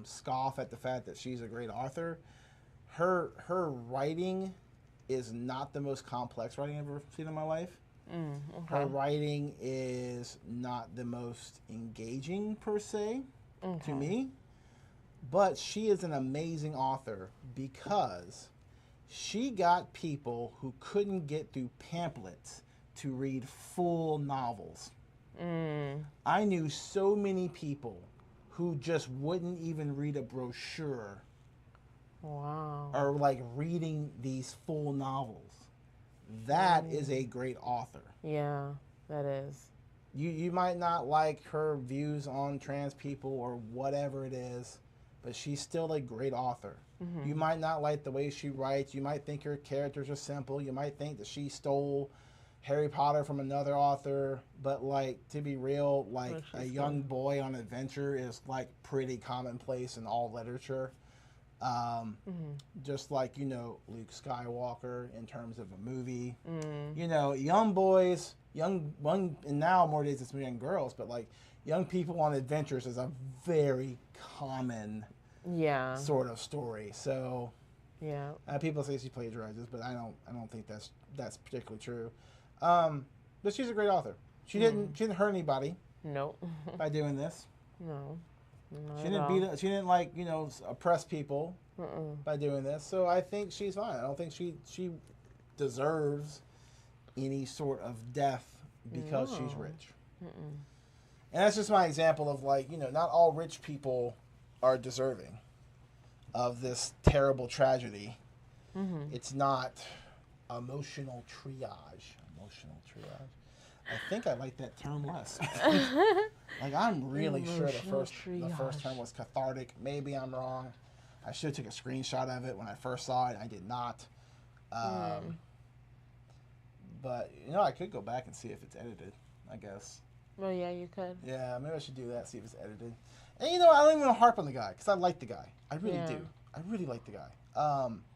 scoff at the fact that she's a great author. Her writing is not the most complex writing I've ever seen in my life. Her Okay. writing is not the most engaging per se Okay. to me, but she is an amazing author because she got people who couldn't get through pamphlets to read full novels. I knew so many people who just wouldn't even read a brochure Wow. or like reading these full novels. That is a great author. Yeah, that is. You might not like her views on trans people or whatever it is, but she's still a great author. You might not like the way she writes. You might think her characters are simple. You might think that she stole Harry Potter from another author. But like to be real, like Well, a she's young boy on adventure is like pretty commonplace in all literature. Just like Luke Skywalker in terms of a movie. Young boys, and now more days it's young girls, but like young people on adventures is a very common Yeah. sort of story. So Yeah. people say she plagiarizes, but I don't think that's particularly true. But she's a great author. She didn't hurt anybody Nope. by doing this. No. Not She at didn't all. She didn't like oppress people Mm-mm. by doing this. So I think she's fine. I don't think she deserves any sort of death because she's No. rich. Mm-mm. And that's just my example of like, not all rich people are deserving of this terrible tragedy. It's not emotional triage. Emotional triage. I think I like that term less. Like I'm really sure Emotional the first triage. term was cathartic. Maybe I'm wrong. I should have took a screenshot of it when I first saw it. I did not. But I could go back and see if it's edited. I guess. Well, yeah, you could. Yeah, maybe I should do that. See if it's edited. And I don't even want to harp on the guy because I like the guy. I really Yeah. do. I really like the guy.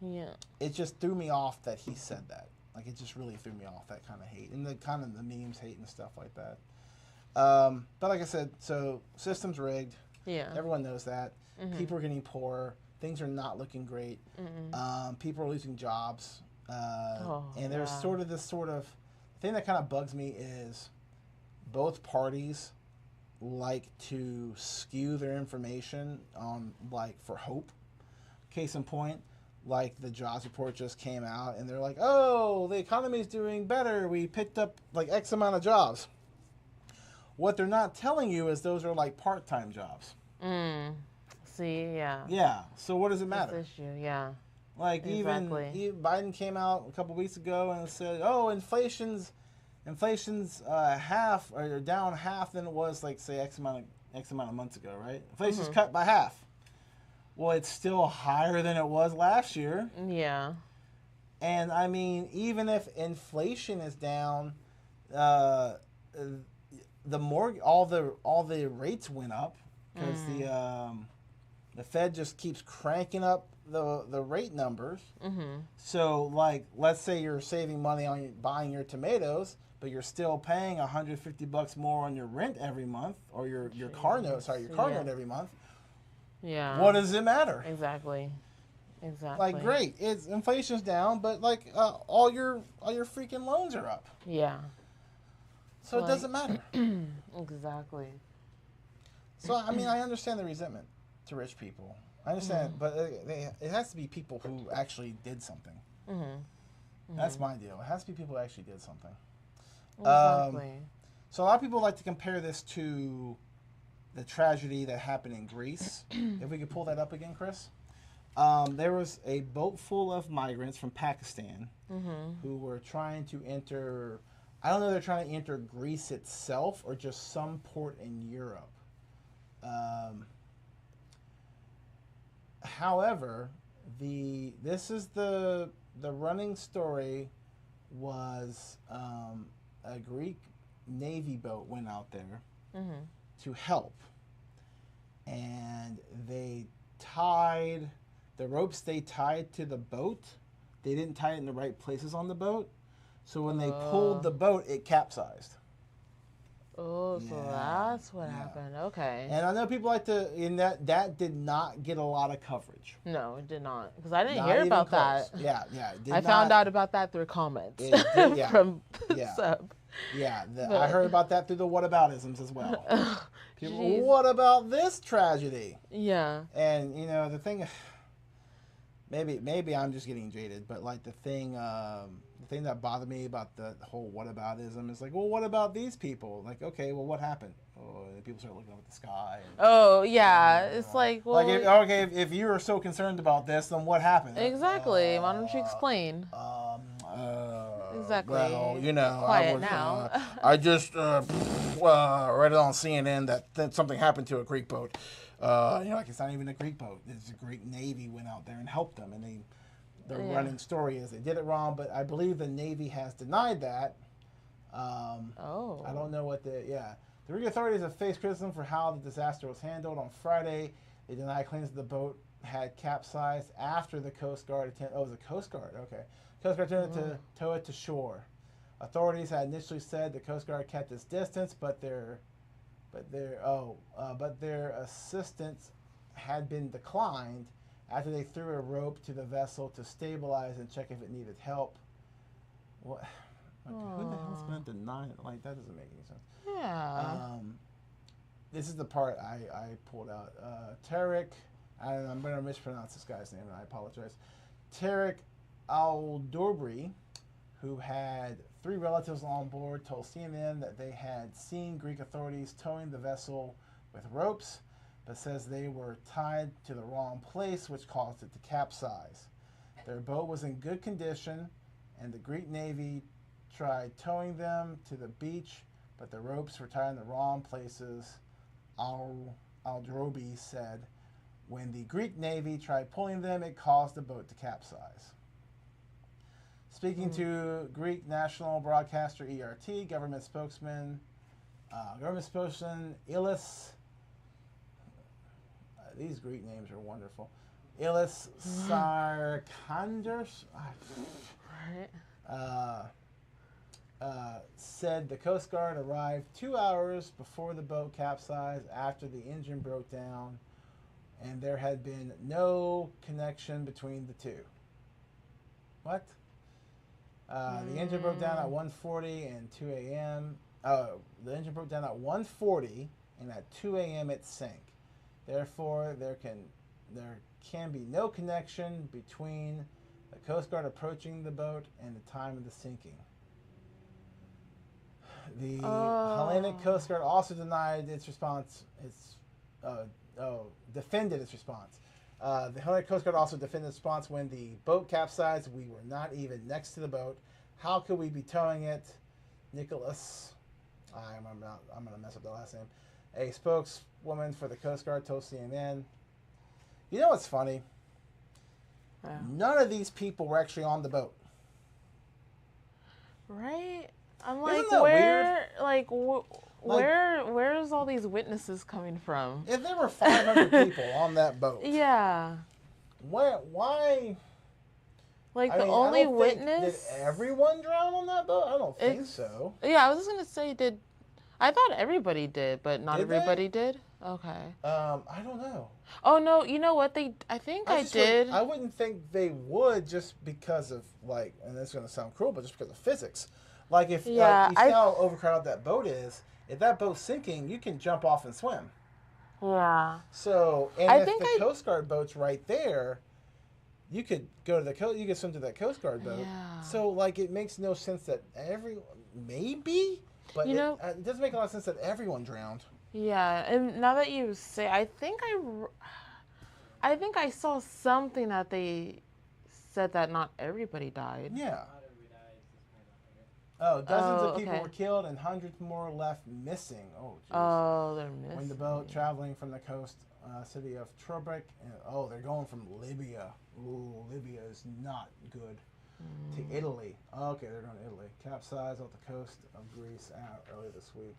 Yeah. It just threw me off that he said that. Like it just really threw me off, that kind of hate and the kind of the memes hate and stuff like that. But like I said, so system's rigged. Yeah. Everyone knows that. People are getting poorer. Things are not looking great. People are losing jobs. And there's yeah. sort of this thing that kind of bugs me is both parties like to skew their information on like for hope. Case in point, like the jobs report just came out and they're like, oh, the economy's doing better. We picked up like X amount of jobs. What they're not telling you is those are like part-time jobs. See, yeah. Yeah. So what does it This matter? issue, yeah. Like Exactly. even Biden came out a couple weeks ago and said, "Oh, inflation's half or down half than it was like say X amount of months ago, right? Inflation's cut by half." Well, it's still higher than it was last year. Yeah. And I mean, even if inflation is down, uh, all the rates went up because the Fed just keeps cranking up the rate numbers. So like, let's say you're saving money on buying your tomatoes, but you're still paying $150 more on your rent every month, or your car note. Sorry, your car note every month. Yeah. What does it matter? Exactly. Exactly. Like, great, it's inflation's down, but like all your freaking loans are up. Yeah. So it doesn't matter. Exactly. So I mean, I understand the resentment to rich people. I understand, but it has to be people who actually did something. That's my deal. It has to be people who actually did something. Exactly. So a lot of people like to compare this to the tragedy that happened in Greece. If we could pull that up again, Chris. There was a boat full of migrants from Pakistan who were trying to enter. I don't know if they're trying to enter Greece itself or just some port in Europe. However, the running story was a Greek Navy boat went out there to help, and they tied the ropes they tied to the boat. They didn't tie it in the right places on the boat, so when they pulled the boat, it capsized. Oh, so that's what happened. Okay. And I know people like to, in that did not get a lot of coverage. No, it did not. Because I didn't Not hear even about close. that. Yeah, it did I found out about that through comments from Sub. Yeah, I heard about that through the whataboutisms as well. People, what about this tragedy? Yeah. And you know the thing, maybe I'm just getting jaded, but like the thing that bothered me about the whole whataboutism is like, well, what about these people? Like, okay, well, what happened? Oh, and people start looking up at the sky. And, It's like, well, if you are so concerned about this, then what happened? Exactly. Why don't you explain? Exactly. Well, you know, Quiet now. I just read it on CNN that something happened to a Greek boat. Like it's not even a Greek boat. It's a Greek Navy went out there and helped them, and the running story is they did it wrong, but I believe the Navy has denied that. I don't know what the Greek authorities have faced criticism for how the disaster was handled. On Friday, they denied claims that the boat had capsized after the Coast Guard attempted. Oh, it was a Coast Guard. Okay, Coast Guard attempted to tow it to shore. Authorities had initially said the Coast Guard kept its distance, but their assistance had been declined after they threw a rope to the vessel to stabilize and check if it needed help. What? Like, who the hell's going to deny it? Like, that doesn't make any sense. Yeah. This is the part I pulled out. Tarek, I'm going to mispronounce this guy's name, and I apologize. Tarek Al-Dobri, who had 3 relatives on board, told CNN that they had seen Greek authorities towing the vessel with ropes, but says they were tied to the wrong place, which caused it to capsize. Their boat was in good condition, and the Greek Navy tried towing them to the beach, but the ropes were tied in the wrong places. Al-Drobi said, when the Greek Navy tried pulling them, it caused the boat to capsize. Speaking to Greek national broadcaster ERT, government spokesman Ilis, these Greek names are wonderful, Ilis Sarkandos, said the Coast Guard arrived 2 hours before the boat capsized after the engine broke down, and there had been no connection between the two. What? The engine broke down at 1:40 and 2 a.m. The engine broke down at 1:40 and at 2 a.m. it sank. Therefore, there can be no connection between the Coast Guard approaching the boat and the time of the sinking. The Hellenic Coast Guard also denied its response. defended its response. The Hellenic Coast Guard also defended its response when the boat capsized. We were not even next to the boat. How could we be towing it? Nicholas, I'm going to mess up the last name. A spokeswoman for the Coast Guard told CNN. You know what's funny? None of these people were actually on the boat. Right? I'm like, Isn't that where, weird? where's all these witnesses coming from? If there were 500 people on that boat, Yeah. why? Like, I the mean, only I don't witness. Did everyone drown on that boat? I don't think so. Yeah, I was just gonna say, I thought everybody did, but not Did they? everybody did. Okay. I don't know. Oh no, you know what? I think I did. I wouldn't think they would just because of like, and this is gonna sound cruel, but just because of physics. Like if you see how overcrowded that boat is, if that boat's sinking, you can jump off and swim. Yeah. So, and if the Coast Guard boat's right there, you could go to the coast. You could swim to that Coast Guard boat. Yeah. So, like, it makes no sense that maybe, but it doesn't make a lot of sense that everyone drowned. Yeah, and now that you say, I think I saw something that they said that not everybody died. Yeah. Dozens of people were killed and hundreds more left missing. Oh, geez. Oh, they're missing. When the boat traveling from the coast city of Tobruk, they're going from Libya. Ooh, Libya is not good. To Italy. Okay, they're going to Italy. Capsized off the coast of Greece earlier this week.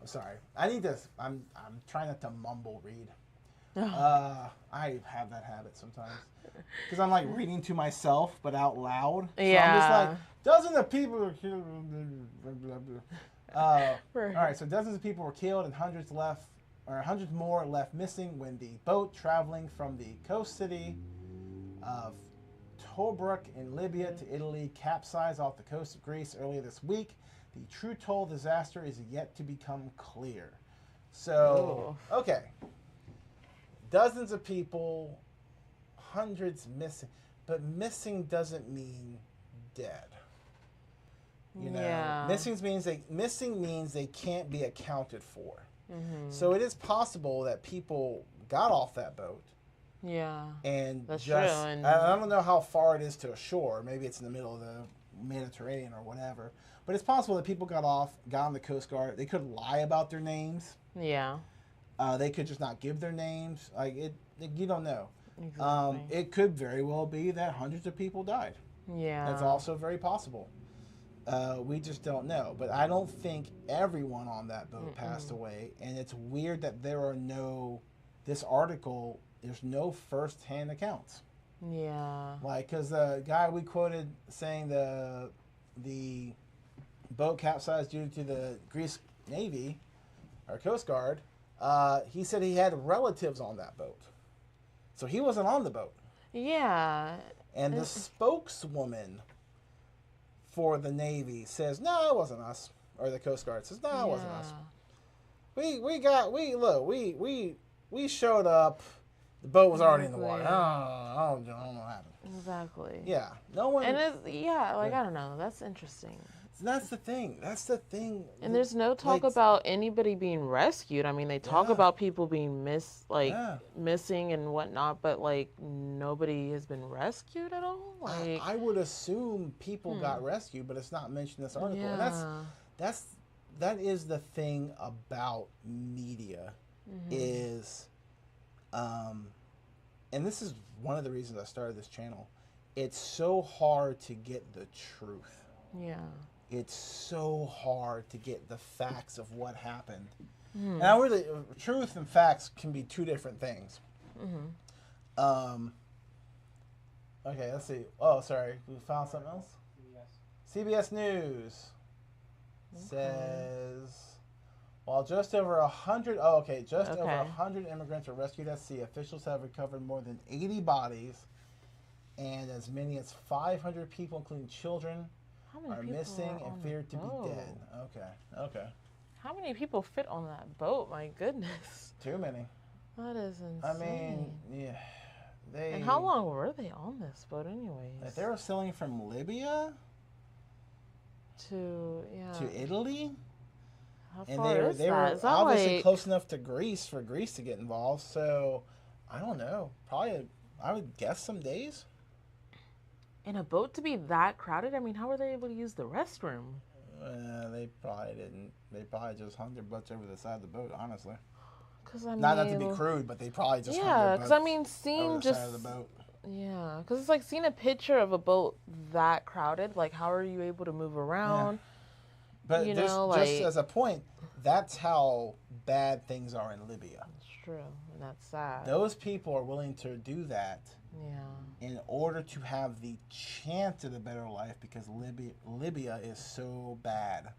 I'm sorry. I'm trying not to mumble read. I have that habit sometimes. Because I'm like reading to myself, but out loud. So I'm just like, dozens of people were killed. All right, so dozens of people were killed and hundreds more left missing when the boat traveling from the coast city of Tobruk in Libya to Italy capsized off the coast of Greece earlier this week. The true toll disaster is yet to become clear. So, okay. Dozens of people, hundreds missing. But missing doesn't mean dead. You know, missing means they can't be accounted for. Mm-hmm. So it is possible that people got off that boat. Yeah. And that's true. And I don't know how far it is to a shore. Maybe it's in the middle of the Mediterranean or whatever. But it's possible that people got on the Coast Guard. They could lie about their names. Yeah. They could just not give their names. You don't know. Exactly. It could very well be that hundreds of people died. Yeah. That's also very possible. We just don't know. But I don't think everyone on that boat passed away. And it's weird that this article, there's no first-hand accounts. Yeah. Like, because the guy we quoted saying the boat capsized due to the Greece Navy, or Coast Guard, he said he had relatives on that boat. So he wasn't on the boat. Yeah. And the spokeswoman for the Navy says, no, it wasn't us. Or the Coast Guard says, no, it wasn't us. We showed up. The boat was already in the water. I don't know what happened. Exactly. Yeah. No one. And I don't know. That's interesting. That's the thing. And there's no talk about anybody being rescued. I mean, they talk about people being missing and whatnot, but like nobody has been rescued at all. Like I would assume people got rescued, but it's not mentioned in this article. Yeah. And that is the thing about media is, and this is one of the reasons I started this channel. It's so hard to get the truth. Yeah. It's so hard to get the facts of what happened. Now, really, truth and facts can be two different things. Okay, let's see. Oh, sorry. We found something else? CBS News says, while just over 100, over 100 immigrants were rescued at sea, officials have recovered more than 80 bodies, and as many as 500 people, including children, are missing and feared to be dead. Okay. How many people fit on that boat? My goodness. Too many. That is insane. I mean, yeah. And how long were they on this boat anyways? If they were sailing from Libya to Italy? How And far is they that? were Is that obviously like close enough to Greece for Greece to get involved. So I don't know. Probably I would guess some days. in a boat to be that crowded? I mean, how were they able to use the restroom? They probably didn't. They probably just hung their butts over the side of the boat. Honestly, Because I not to be mean, crude, but they probably just hung yeah. their Because I butts mean, over seeing the just side of the boat. yeah. Because it's like seeing a picture of a boat that crowded. Like, how are you able to move around? But You just know, just like as a point, that's how bad things are in Libya. it's true, and that's sad. Those people are willing to do that Yeah. in order to have the chance at a better life because Libya is so bad.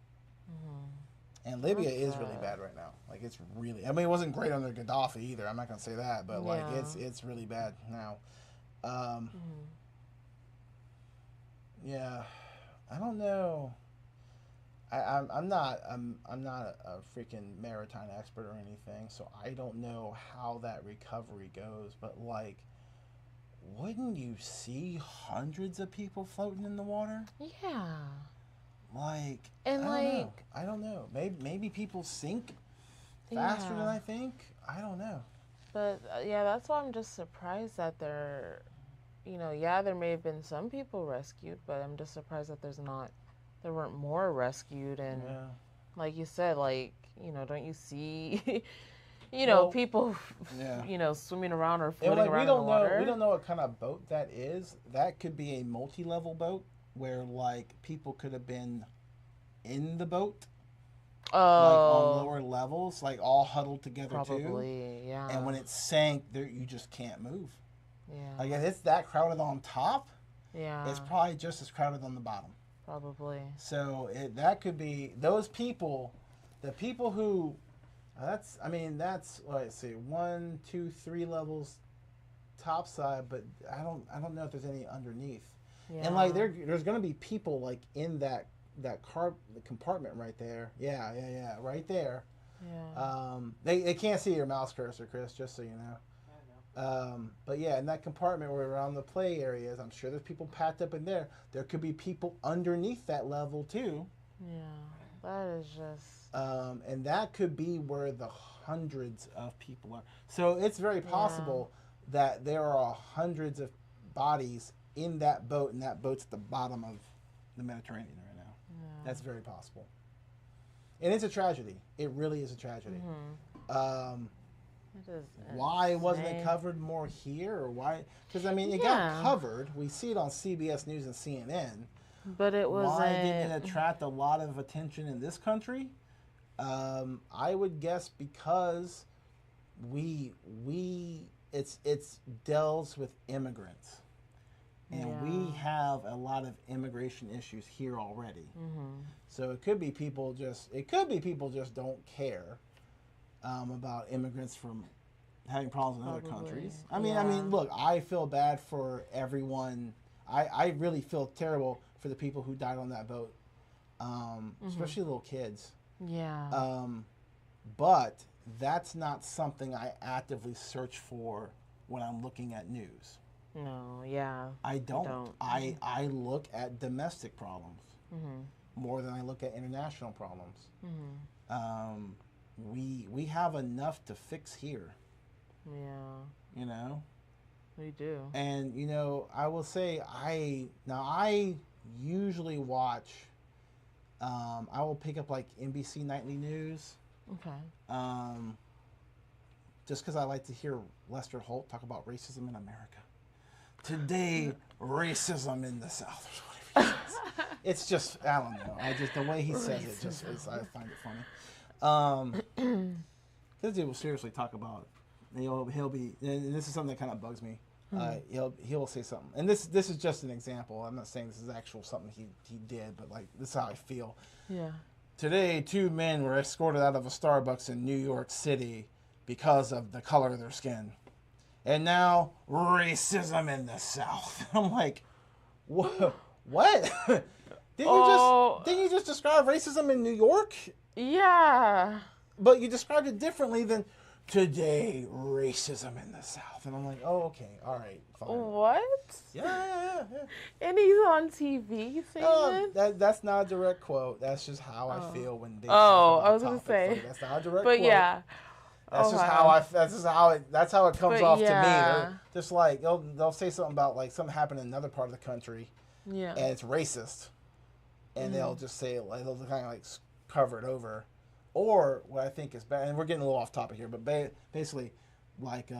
And Libya That's is really sad. bad right now. Like it's really. I mean, it wasn't great under Gaddafi either. I'm not gonna say that, but like Yeah. it's really bad now. Yeah, I don't know. I'm not a freaking maritime expert or anything, so I don't know how that recovery goes. But like, wouldn't you see hundreds of people floating in the water? Yeah. Like, And like, I don't know. Maybe people sink faster than yeah. I think. I don't know. But yeah, that's why I'm just surprised that yeah, there may have been some people rescued, but I'm just surprised that there weren't more rescued. And Yeah. like you said, like, don't you see, Well, people, yeah. swimming around or And floating like around in the water? we don't know what kind of boat that is. That could be a multi-level boat where like people could have been in the boat, like on Oh, lower levels, like all huddled together too. probably, yeah. And when it sank, there you just can't move. Yeah. Like if it's that crowded on top, Yeah. it's probably just as crowded on the bottom. Probably. So that could be those people, the people who. That's let's see, 1, 2, 3 levels topside, but I don't know if there's any underneath. Yeah. And like there's gonna be people like in the compartment right there. Yeah, right there. Yeah. They can't see your mouse cursor, Chris, just so you know. But yeah, in that compartment where around the play areas, I'm sure there's people packed up in there. There could be people underneath that level too. Yeah. That is just. And that could be where the hundreds of people are. So it's very possible that there are hundreds of bodies in that boat, and that boat's at the bottom of the Mediterranean right now. Yeah. That's very possible. And it's a tragedy. It really is a tragedy. It is Why wasn't it insane. covered more here, or why? Because I mean, it got covered. We see it on CBS News and CNN. But it wasn't. Why didn't it attract a lot of attention in this country? I would guess because it's deals with immigrants, and we have a lot of immigration issues here already. So it could be people just don't care about immigrants from having problems in other countries. I mean, look, I feel bad for everyone. I really feel terrible for the people who died on that boat, especially little kids. Yeah. But that's not something I actively search for when I'm looking at news. No. Yeah. I don't. I look at domestic problems more than I look at international problems. We have enough to fix here. Yeah. You know. We do. And I will say I usually watch. I will pick up like NBC Nightly News. Okay. Just because I like to hear Lester Holt talk about racism in America. Today, racism in the South. Or whatever he says. It's just, I don't know. The way he says it, I find it funny. This dude will seriously talk about it. He'll be, and this is something that kind of bugs me. He'll say something, and this is just an example. I'm not saying this is actual something he did, but like this is how I feel. Yeah. Today, 2 men were escorted out of a Starbucks in New York City because of the color of their skin, and now racism in the South. I'm like, what? Didn't you just describe racism in New York? Yeah. But you described it differently than today, racism in the South. And I'm like, oh, okay, all right, fine. What? Yeah. And he's on TV saying this? That's not a direct quote. That's just how I feel when they talk Oh, about I was gonna topics say. like that's not a direct But quote. yeah. That's Oh, just wow. how I. That's how it comes But off to me. yeah. They're just like they'll say something about like something happened in another part of the country, Yeah. and it's racist, and they'll just say it like they'll kind of like cover it over, or what I think is bad. And we're getting a little off topic here, but basically, like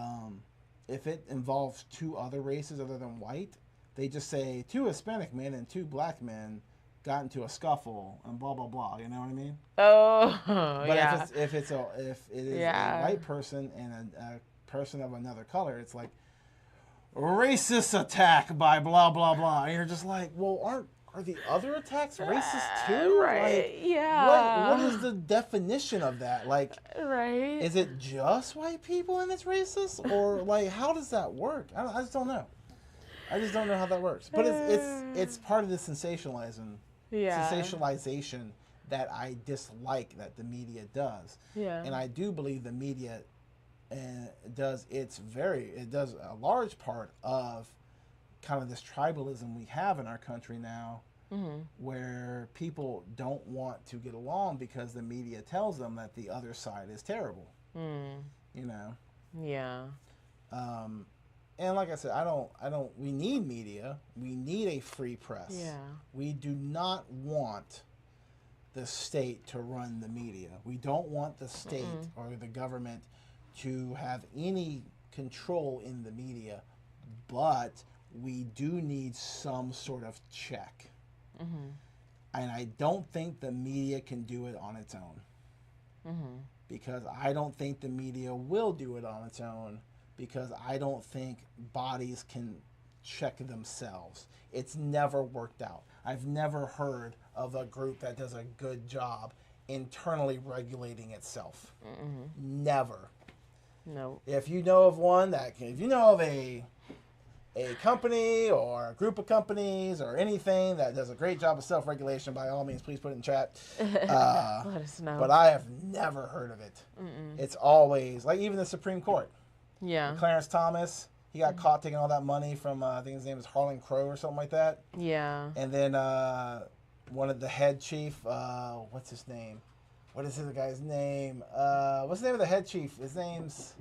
if it involves two other races other than white, they just say two Hispanic men and two black men got into a scuffle and blah blah blah. You know what I mean? Oh, But yeah. if it is Yeah. a white person and a person of another color, it's like racist attack by blah blah blah. And you're just like, well, are the other attacks racist too? Right. Like, Yeah. what is the definition of that? Like, Right. is it just white people and it's racist, or like how does that work? I just don't know. I just don't know how that works. But it's part of the sensationalization that I dislike that the media does. Yeah. And I do believe the media does a large part of kind of this tribalism we have in our country now, where people don't want to get along because the media tells them that the other side is terrible. You know. Yeah. And like I said, we need media. We need a free press. Yeah. We do not want the state to run the media. We don't want the state or the government to have any control in the media, but we do need some sort of check. And I don't think the media can do it on its own. Because I don't think the media will do it on its own, because I don't think bodies can check themselves. It's never worked out. I've never heard of a group that does a good job internally regulating itself. Never. No. If you know of one if you know of a company or a group of companies or anything that does a great job of self-regulation, by all means, please put it in chat. Let us know. But I have never heard of it. It's always, like even the Supreme Court. Yeah. Clarence Thomas, he got caught taking all that money from, I think his name is Harlan Crow or something like that. Yeah. And then one of the head chief, what's his name? What is the guy's name? What's the name of the head chief? His name's,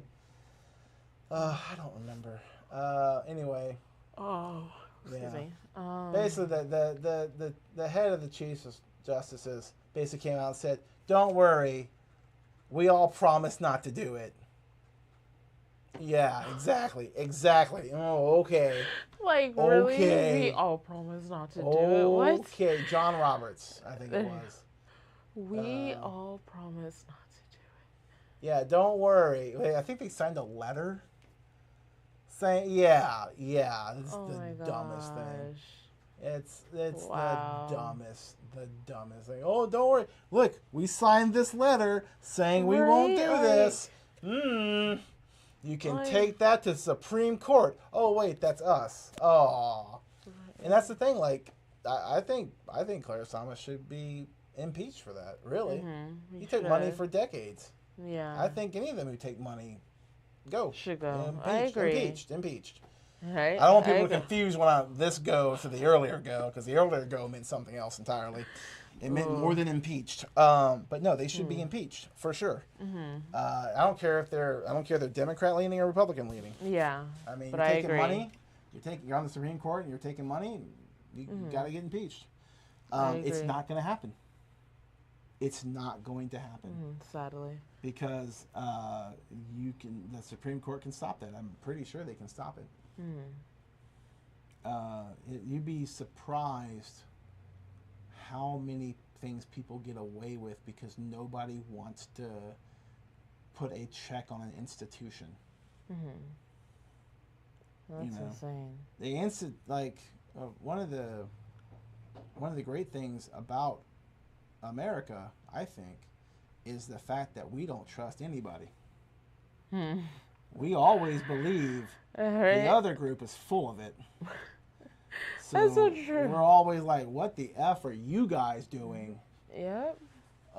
I don't remember. Anyway. Oh, excuse me. Basically, the head of the chiefs of justices basically came out and said, "Don't worry, we all promise not to do it." Yeah, exactly. Oh, okay. Like, really? We all promise not to do it. What? Okay, John Roberts, I think it was. We all promise not to do it. Yeah, don't worry. Wait, I think they signed a letter saying, yeah, this is the dumbest thing. It's Wow. the dumbest thing. Oh, don't worry. Look, we signed this letter saying we won't do this. You can take that to Supreme Court. Oh wait, that's us. Oh, and that's the thing. Like, I think Clarence Thomas should be impeached for that. Really, he took money for decades. Yeah. I think any of them who take money should go. Impeached, I agree. Impeached. Right. I don't want people to confuse when this go to the earlier go, because the earlier go meant something else entirely. It meant more than impeached. But no, they should be impeached for sure. I don't care if they're Democrat leaning or Republican leaning. Yeah. I mean, but you're I taking agree. money. You're on the Supreme Court and you're taking money. You got to get impeached. It's not going to happen. It's not going to happen. Sadly. Because the Supreme Court can stop that. I'm pretty sure they can stop it. You'd be surprised how many things people get away with because nobody wants to put a check on an institution. That's insane. One of the great things about America, I think, is the fact that we don't trust anybody. We always believe the other group is full of it. That's so true. We're always like, what the F are you guys doing? Yep.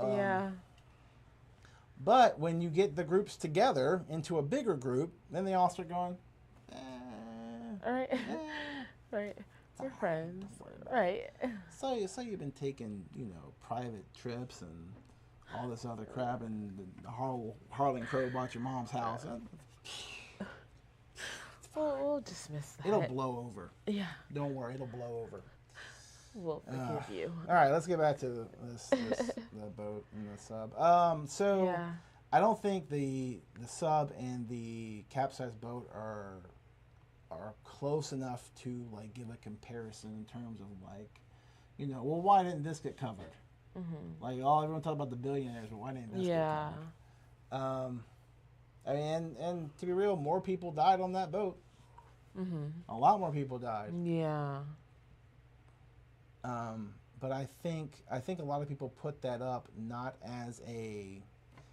Yeah. But when you get the groups together into a bigger group, then they all start going, All right. Right. We're friends. Right. So you've been taking, private trips and all this other crap, and the Harlan Crow bought your mom's house. We'll dismiss that. It'll blow over. Yeah. Don't worry, it'll blow over. We'll forgive you. All right, let's get back to the boat and the sub. So Yeah. I don't think the sub and the capsized boat are close enough to like give a comparison in terms of like, well, why didn't this get covered? Mm-hmm. Like everyone talked about the billionaires, but why didn't this get covered? I mean, and to be real, more people died on that boat. Mm-hmm. A lot more people died. Yeah. But I think a lot of people put that up not as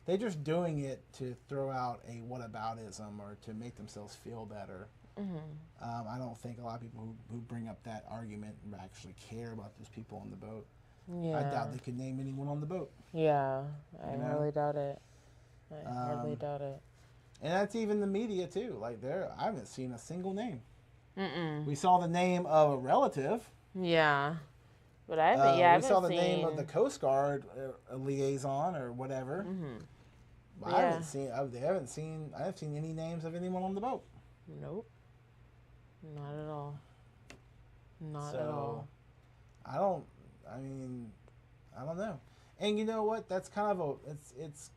they're just doing it to throw out a whataboutism or to make themselves feel better. Mm-hmm. I don't think a lot of people who bring up that argument actually care about those people on the boat. Yeah. I doubt they could name anyone on the boat. Yeah. I really doubt it. I hardly doubt it. And that's even the media too. Like I haven't seen a single name. Mm-mm. We saw the name of a relative. Yeah. But I haven't. Yeah, I we saw the seen... name of the Coast Guard liaison or whatever. Mm-hmm. I haven't seen. I haven't seen any names of anyone on the boat. Nope. Not at all. Not at all. I don't know. And you know what? That's kind of it's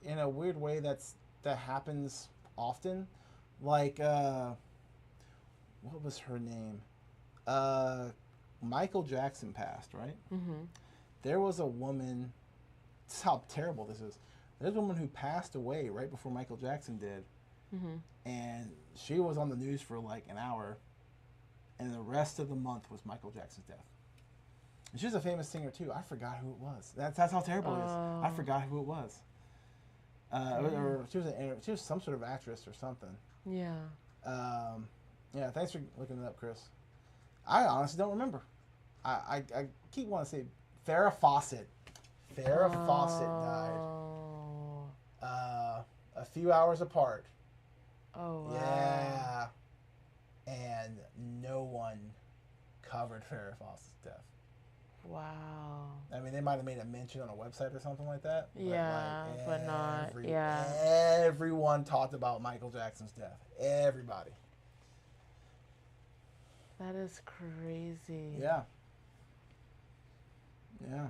in a weird way that happens often. Like what was her name? Michael Jackson passed, right? Mm-hmm. There was a woman. This is how terrible this is. There's a woman who passed away right before Michael Jackson did. Mm-hmm. And she was on the news for like an hour, and the rest of the month was Michael Jackson's death. And she was a famous singer too. I forgot who it was. That's how terrible it is. I forgot who it was. Or she was some sort of actress or something. Yeah. Yeah. Thanks for looking it up, Chris. I honestly don't remember. I keep wanting to say Farrah Fawcett. Farrah Fawcett died. A few hours apart. Oh, wow. Yeah. And no one covered Farrah Fawcett's death. Wow. I mean, they might have made a mention on a website or something like that. Yeah, but not, yeah. Everyone talked about Michael Jackson's death. Everybody. That is crazy. Yeah. Yeah.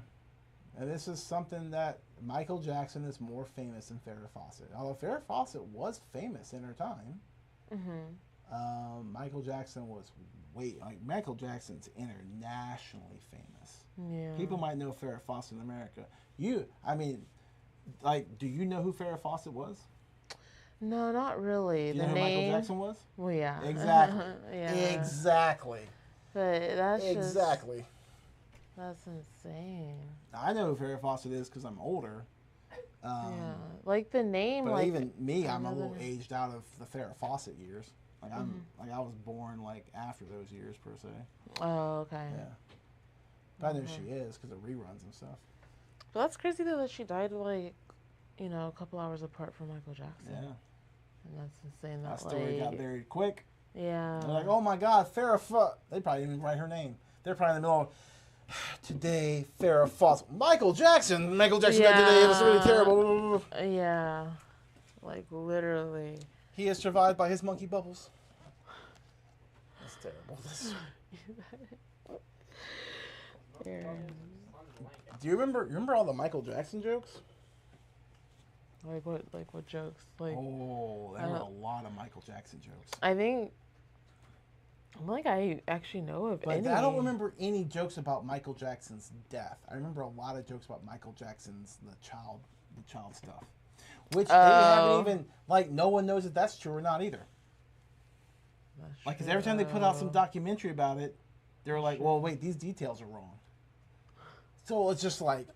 And this is something that Michael Jackson is more famous than Farrah Fawcett. Although Farrah Fawcett was famous in her time. Mm-hmm. Michael Jackson was Michael Jackson's internationally famous. Yeah. People might know Farrah Fawcett in America. Do you know who Farrah Fawcett was? No, not really. Do you the know name. who Michael Jackson was? Well, yeah. Exactly. Yeah. Exactly. But that's exactly. That's insane. I know who Farrah Fawcett is because I'm older. Yeah, like the name. But like even me, I'm a little aged out of the Farrah Fawcett years. Like I was born like after those years per se. Oh, okay. Yeah. But I know who she is because of reruns and stuff. But that's crazy though that she died like, a couple hours apart from Michael Jackson. Yeah. And that's insane. That story got buried quick. Yeah. They're like, oh my God, Farrah Fawcett. They probably didn't even write her name. They're probably in the middle of, today, Farrah Fawcett. Michael Jackson died today. It was really terrible. Yeah. Like, literally. He is survived by his monkey bubbles. That's terrible. Do you remember all the Michael Jackson jokes? Like what jokes? Like, there were a lot of Michael Jackson jokes. I actually know of any. But I don't remember any jokes about Michael Jackson's death. I remember a lot of jokes about Michael Jackson's the child stuff, which they haven't even no one knows if that's true or not either. Like, because every time they put out some documentary about it, they're like, well, wait, these details are wrong. So it's just like,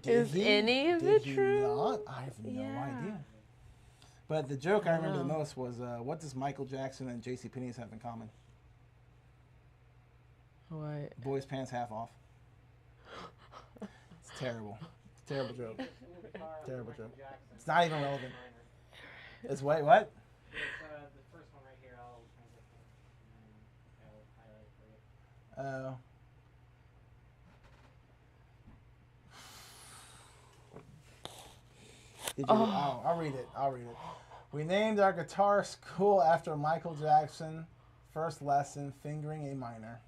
is any of it true? Not? I have no idea. But the joke I remember the most was, what does Michael Jackson and JCPenney's have in common? What? Boys' pants half off. It's terrible. Terrible joke. Guitar with Terrible Michael joke. Jackson. It's not even relevant. Minor. It's wait, what? It's the first one right here. I'll transition and then I'll highlight for you. Oh. Did you? Oh, I'll read it. I'll read it. We named our guitar school after Michael Jackson. First lesson, fingering A minor.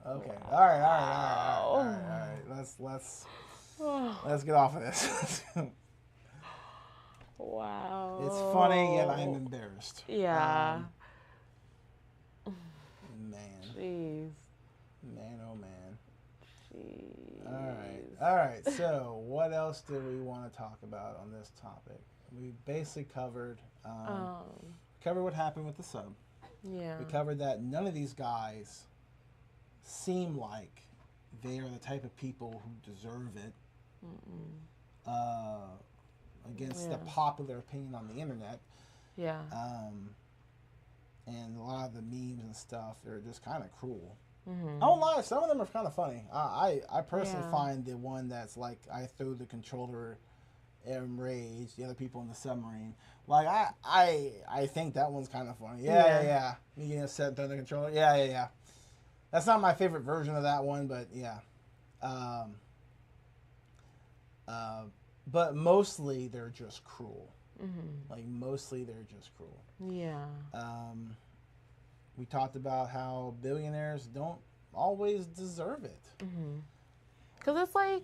Okay. All right. Let's get off of this. Wow. It's funny, yet I'm embarrassed. Yeah. Man. Jeez. Man, oh man. Jeez. All right. So, what else do we want to talk about on this topic? We basically covered what happened with the sub. Yeah. We covered that none of these guys seem like they are the type of people who deserve it. Against the popular opinion on the internet. Yeah. And a lot of the memes and stuff, they're just kind of cruel. Mm-hmm. I don't lie, some of them are kind of funny. I personally Yeah. find the one that's like, I threw the controller and rage, the other people in the submarine. Like, I think that one's kind of funny. Yeah. Me getting upset and throwing the controller. Yeah. That's not my favorite version of that one, but yeah. But mostly they're just cruel. Mm-hmm. Like, mostly they're just cruel. Yeah. We talked about how billionaires don't always deserve it. Because it's like,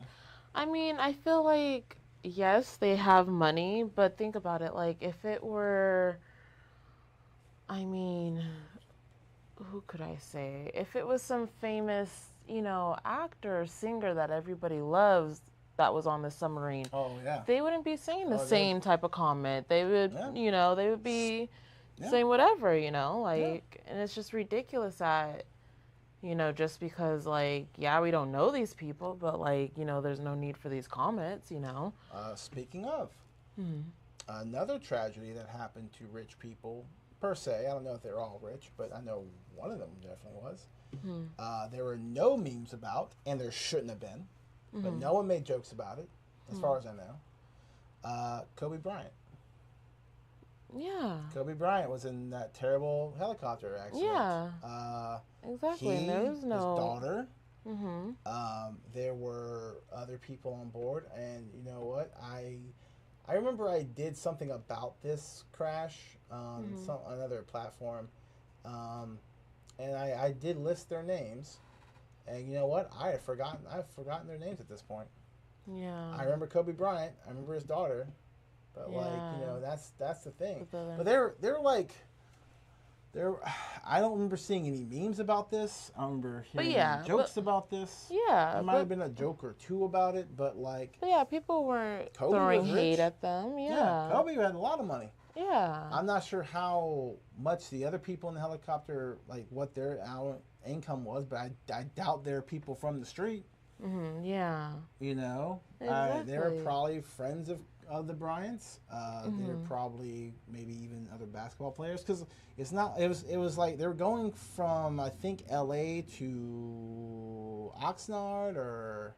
I mean, I feel like, yes, they have money, but think about it. Like, if it were, I mean, who could I say? If it was some famous, actor or singer that everybody loves that was on the submarine, Oh, yeah. they wouldn't be saying the same type of comment. They would, they would be saying whatever, and it's just ridiculous that, just because, like, yeah, we don't know these people, but, like, there's no need for these comments, Speaking of, another tragedy that happened to rich people, per se, I don't know if they're all rich, but I know one of them definitely was. There were no memes about, and there shouldn't have been, but no one made jokes about it, as far as I know. Kobe Bryant. Yeah. Kobe Bryant was in that terrible helicopter accident. Yeah. Exactly. He, There was no his daughter. Mm-hmm. There were other people on board, and you know what? I remember I did something about this crash on another platform, and I did list their names, and you know what? I've forgotten their names at this point. Yeah. I remember Kobe Bryant. I remember his daughter. But that's the thing. But they're like, I don't remember seeing any memes about this. I don't remember hearing any jokes about this. Yeah. There might have been a joke or two about it, but like. But yeah, people weren't throwing hate at them. Yeah. Kobe had a lot of money. Yeah. I'm not sure how much the other people in the helicopter, like what their income was, but I doubt they're people from the street. Yeah. Exactly. They were probably friends of the Bryants. They're probably maybe even other basketball players, because it was like they were going from, I think, LA to Oxnard or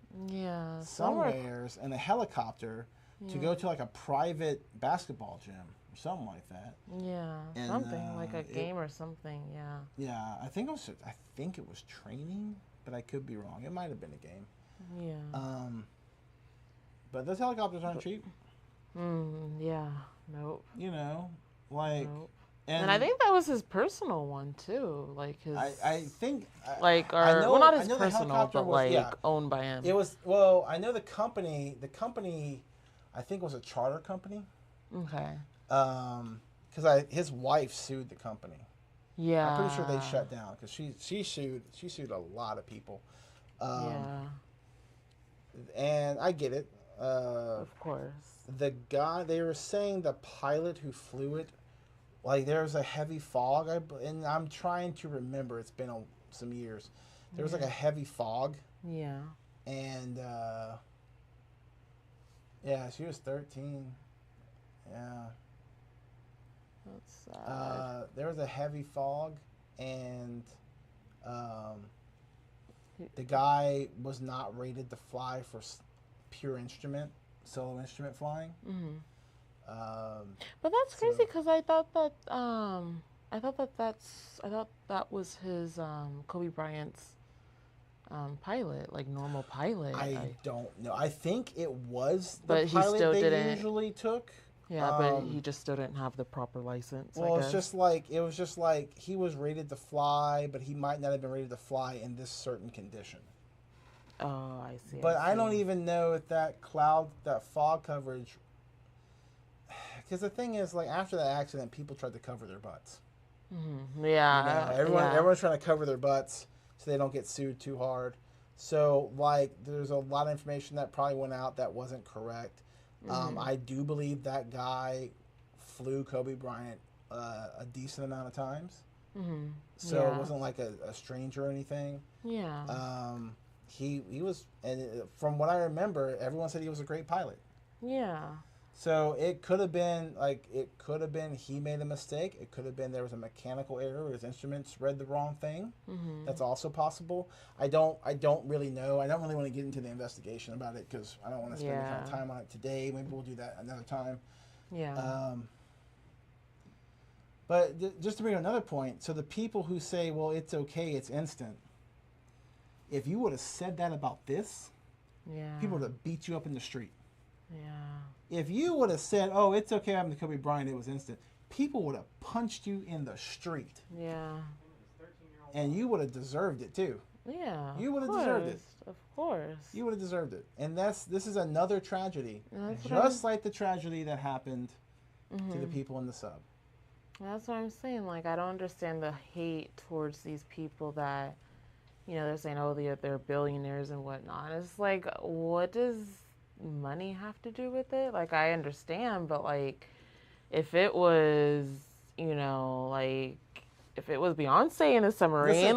somewheres in a helicopter to go to like a private basketball gym or something like that. Yeah. And, something like a game or something. Yeah. Yeah, I think it was training, but I could be wrong. It might have been a game. Yeah. But those helicopters aren't cheap. Yeah. Nope. Nope. And I think that was his personal one too. Like his. I think. Like, not his personal, but like owned by him. It was, well, I know the company. The company, I think, was a charter company. Okay. Because his wife sued the company. Yeah. I'm pretty sure they shut down because she sued a lot of people. Yeah. And I get it. Of course. The guy, they were saying the pilot who flew it, like there was a heavy fog, and I'm trying to remember. It's been some years. There was like a heavy fog. Yeah. And she was 13. Yeah. That's sad. There was a heavy fog, and The guy was not rated to fly for pure solo instrument flying. Mm-hmm. But that's So- crazy because I thought that was his Kobe Bryant's pilot, like normal pilot. I don't know. I think it was the But he pilot still they didn't- usually took. Yeah, but he just still didn't have the proper license. Well, I it's guess. it was just like he was rated to fly, but he might not have been rated to fly in this certain condition. Oh, I see. But I don't see. even know if that fog coverage. Because the thing is, like after that accident, people tried to cover their butts. Mm-hmm. Yeah, Everyone's trying to cover their butts so they don't get sued too hard. So like, there's a lot of information that probably went out that wasn't correct. I do believe that guy flew Kobe Bryant a decent amount of times. Mm-hmm. So Yeah. it wasn't like a stranger or anything. Yeah. He was, and from what I remember, everyone said he was a great pilot. Yeah. So it could have been he made a mistake. It could have been there was a mechanical error or his instruments read the wrong thing. Mm-hmm. That's also possible. I don't really know. I don't really want to get into the investigation about it because I don't want to spend any kind of time on it today. Maybe we'll do that another time. Yeah. But just to bring up another point, so the people who say, well, it's okay, it's instant. If you would have said that about this, Yeah. people would have beat you up in the street. Yeah. If you would have said, oh, it's okay, I'm the Kobe Bryant, it was instant, people would have punched you in the street. Yeah. And you would have deserved it too. Yeah. You would have of deserved it. course, Of course. You would have deserved it. And this is another tragedy. That's what Just like the tragedy that happened to the people in the sub. That's what I'm saying. Like, I don't understand the hate towards these people that, they're saying, oh, they're billionaires and whatnot. It's like, what does money have to do with it? Like, I understand, but like, if it was, if it was Beyonce in the Submarine,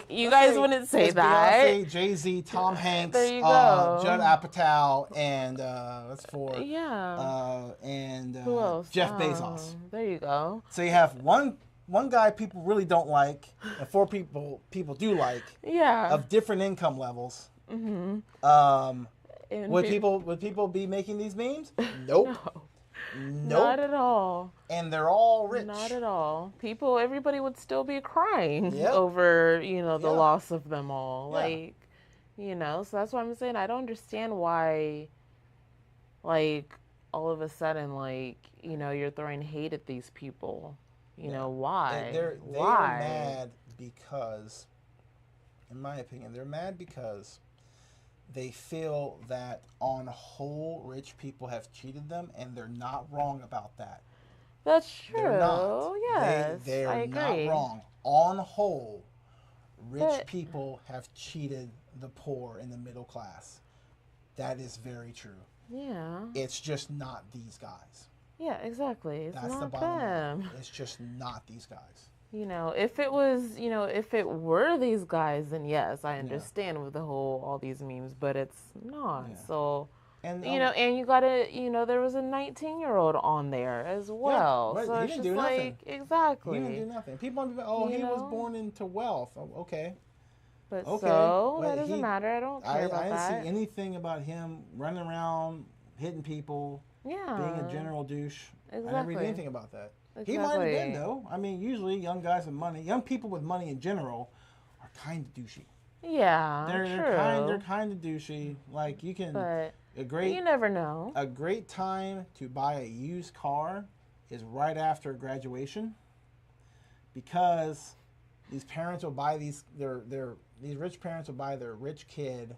you guys wouldn't say that. Beyonce, Jay-Z, Tom Hanks, There you go. Judd Apatow, and that's four. Yeah. And Who else? Jeff Bezos. There you go. So you have one guy people really don't like, and four people do like, Yeah. of different income levels. Mm-hmm. And Would people be making these memes? Nope. No. Not at all. And they're all rich. Not at all. Everybody would still be crying Yep. over, the Yeah. loss of them all. Yeah. So that's why I'm saying I don't understand why, all of a sudden, you're throwing hate at these people. Why? They're why? mad because, in my opinion, they're mad because they feel that on whole, rich people have cheated them, and they're not wrong about that. That's true. They're not. Yes, They're I agree. not wrong. On whole, rich But- people have cheated the poor and the middle class. That is very true. Yeah. It's just not these guys. Yeah, exactly. It's That's the not bottom them. line. It's just not these guys. If it was, if it were these guys, then yes, I understand with all these memes, but it's not. Yeah. So, And and you gotta, there was a 19-year-old on there as well. right. So He it's didn't just do nothing. exactly. He didn't do nothing. People might be like, oh, You he was know? born into wealth. Oh, okay. But Okay, so but that doesn't matter. I don't care about I didn't that. see anything about him running around, hitting people, Yeah. being a general douche. I never Exactly. read anything about that. He might have been, Exactly. though. I mean, usually young guys with money, young people with money in general, are kind of douchey. Yeah, They're true. kind of douchey. Like you can But a great you never know. a great time to buy a used car is right after graduation, because these parents will buy these rich parents will buy their rich kid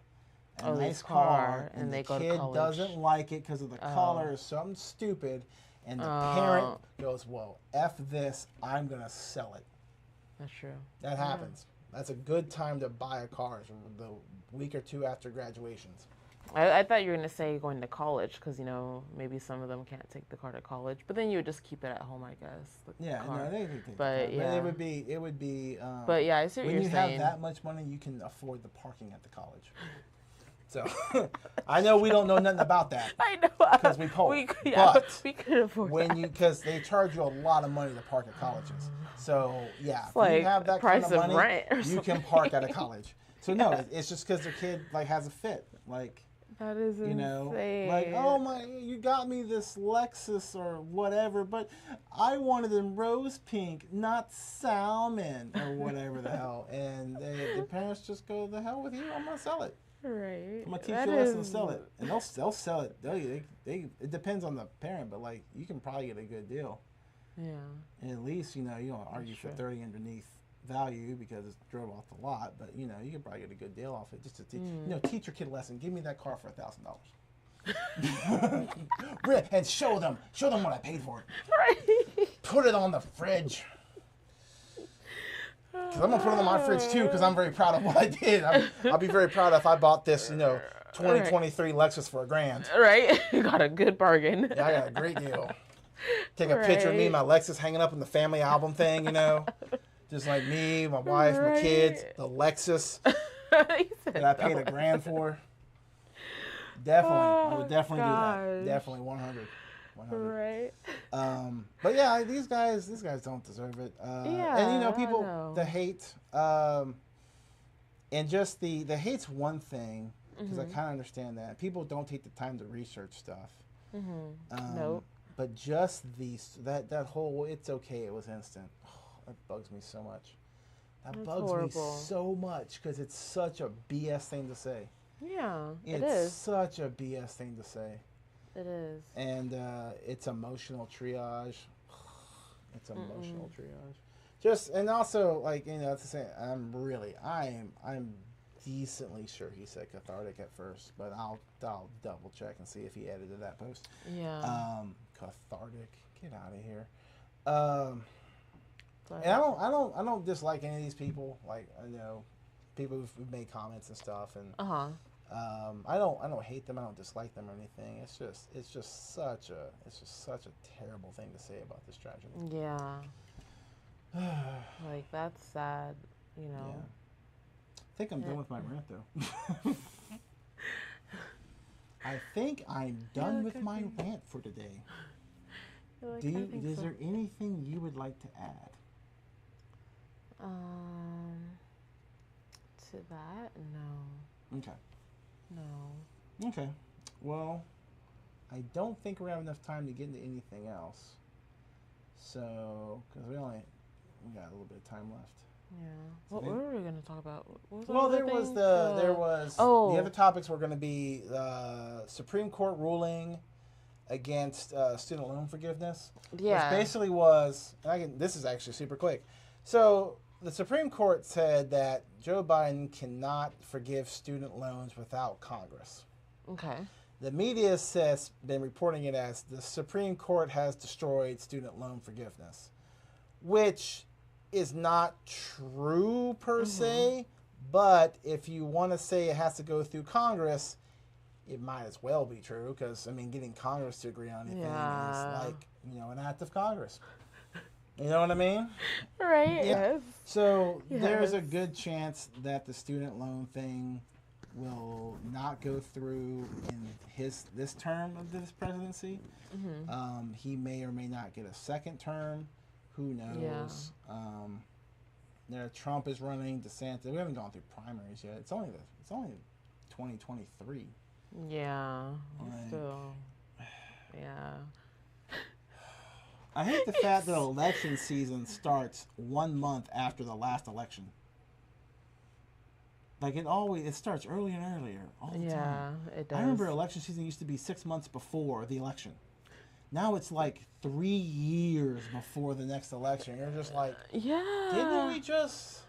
a Oh, nice this car, car, and and the they go to kid college. doesn't like it because of the color or something stupid, and the parent goes, "Well, F this, I'm gonna sell it." That's true. That happens. That's a good time to buy a car, is the week or two after graduations. I thought you were going to say going to college because, maybe some of them can't take the car to college. But then you would just keep it at home, I guess. the Yeah, car. no, they could take But, the car. yeah. It would be. But, yeah, I see what when you're you saying. have that much money, you can afford the parking at the college. So I know we don't know nothing about that. I know. Because we poor. We could afford when that. because they charge you a lot of money to park at colleges. So yeah, if like you have that price kind of of money, rent or you can park at a college. So no, it's just because their kid like has a fit, like. That is insane. Like, oh my, you got me this Lexus or whatever, but I wanted in rose pink, not salmon or whatever the hell. And the parents just go, the hell with you, I'm gonna sell it. Right. I'm gonna teach you a lesson and sell it, and they'll sell it. It depends on the parent, but like you can probably get a good deal. Yeah. And at least you don't argue for 30 underneath value because it drove off the lot, but you can probably get a good deal off it just to teach your kid a lesson. Give me that car for $1,000 and show them what I paid for it. Right. Put it on the fridge, because I'm gonna put it on my fridge too, because I'm very proud of what I did. I'll be very proud if I bought this 2023 Lexus for $1,000. Right. You got a good bargain. Yeah, I got a great deal. Take a picture of me and my Lexus hanging up in the family album thing, Just like me, my wife, my kids, the Lexus that I paid $1,000 for. Definitely. I would definitely do that. Definitely 100. Right. But yeah, these guys don't deserve it. And people, the hate, and just the hate's one thing, because I kind of understand that. People don't take the time to research stuff. Nope. But just that whole, it's okay, it was instant. That bugs me so much. That bugs me so much because it's such a BS thing to say. Yeah, it It's is. such a BS thing to say. It is. And it's emotional triage. It's emotional triage. And also, like, it's the same. I'm decently sure he said cathartic at first, but I'll double check and see if he edited that post. Yeah. Cathartic. Get out of here. And I don't dislike any of these people. Like, people who've made comments and stuff, and I don't hate them. I don't dislike them or anything. It's just such a terrible thing to say about this tragedy. Yeah. Like, that's sad. Yeah. I think I'm done with my rant though. I think I'm done with my rant for today. Is there anything you would like to add? To that, no. Okay. No. Okay. Well, I don't think we have enough time to get into anything else. So, because we got a little bit of time left. Yeah. What were we going to talk about? The other topics were going to be the Supreme Court ruling against student loan forgiveness. Yeah. Which basically was, this is actually super quick. So the Supreme Court said that Joe Biden cannot forgive student loans without Congress. Okay. The media has been reporting it as the Supreme Court has destroyed student loan forgiveness, which is not true per se, but if you want to say it has to go through Congress, it might as well be true, because, getting Congress to agree on anything is like, an act of Congress. You know what I mean? Right, yeah. Yes. So there's a good chance that the student loan thing will not go through in this term of this presidency. He may or may not get a second term. Who knows? Yeah. Trump is running. DeSantis. We haven't gone through primaries yet. It's only 2023. Yeah. Still. Yeah. I hate the fact that election season starts 1 month after the last election. Like, it starts earlier and earlier all the time. Yeah, it does. I remember election season used to be 6 months before the election. Now it's like 3 years before the next election. You're just like, didn't we just?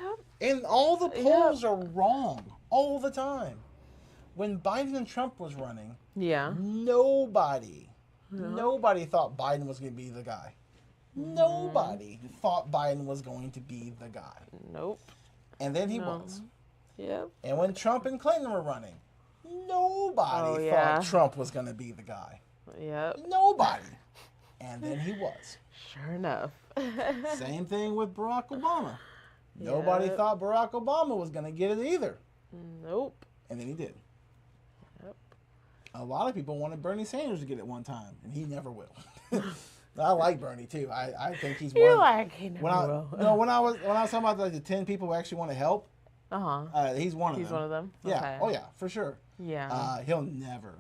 Yep. And all the polls are wrong all the time. When Biden and Trump was running, nobody thought Biden was going to be the guy. Nobody thought Biden was going to be the guy. Nope. And then he was. Yep. And when Trump and Clinton were running, nobody thought Trump was going to be the guy. Yep. Nobody. And then he was. Sure enough. Same thing with Barack Obama. Nobody thought Barack Obama was going to get it either. Nope. And then he did. Yep. A lot of people wanted Bernie Sanders to get it one time, and he never will. I like Bernie too. I think he's You're one. like, he never When I will. no, when I was talking about like the 10 people who actually want to help, he's one of them. He's one of them? Yeah. Okay. Oh yeah, for sure. Yeah. He'll never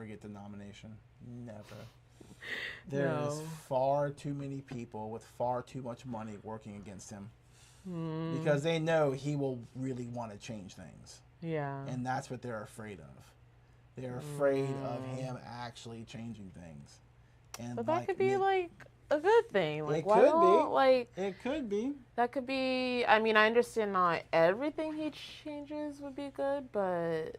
get the nomination. Never. There is No. far too many people with far too much money working against him because they know he will really want to change things, Yeah. and that's what they're afraid of. They're afraid of him actually changing things. And But that could be like a good thing. Like, why don't, like, it could be. that could be. I mean, I understand not everything he changes would be good, but